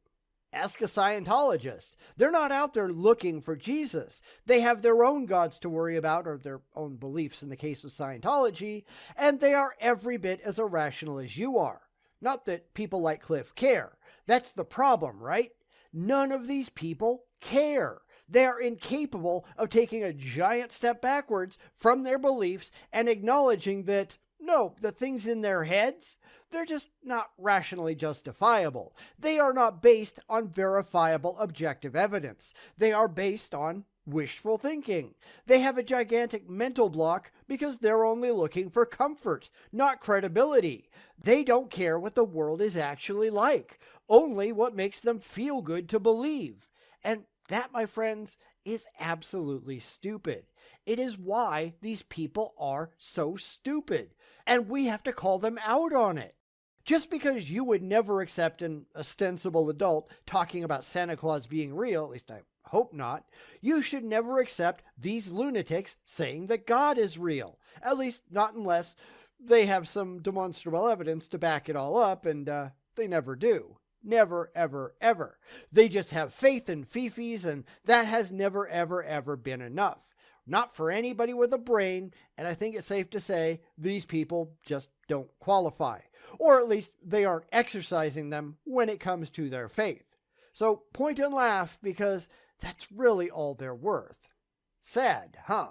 ask a Scientologist. They're not out there looking for Jesus. They have their own gods to worry about, or their own beliefs in the case of Scientology, and they are every bit as irrational as you are. Not that people like Cliff care. That's the problem, right? None of these people care. They are incapable of taking a giant step backwards from their beliefs and acknowledging that, no, the things in their heads, they're just not rationally justifiable. They are not based on verifiable objective evidence. They are based on wishful thinking. They have a gigantic mental block because they're only looking for comfort, not credibility. They don't care what the world is actually like, only what makes them feel good to believe. And that, my friends, is absolutely stupid. It is why these people are so stupid, and we have to call them out on it. Just because you would never accept an ostensible adult talking about Santa Claus being real, at least I hope not, you should never accept these lunatics saying that God is real. At least not unless they have some demonstrable evidence to back it all up, and they never do. Never, ever, ever. They just have faith in fifis, and that has never, ever, ever been enough. Not for anybody with a brain, and I think it's safe to say these people just don't qualify. Or at least they aren't exercising them when it comes to their faith. So point and laugh, because that's really all they're worth. Sad, huh?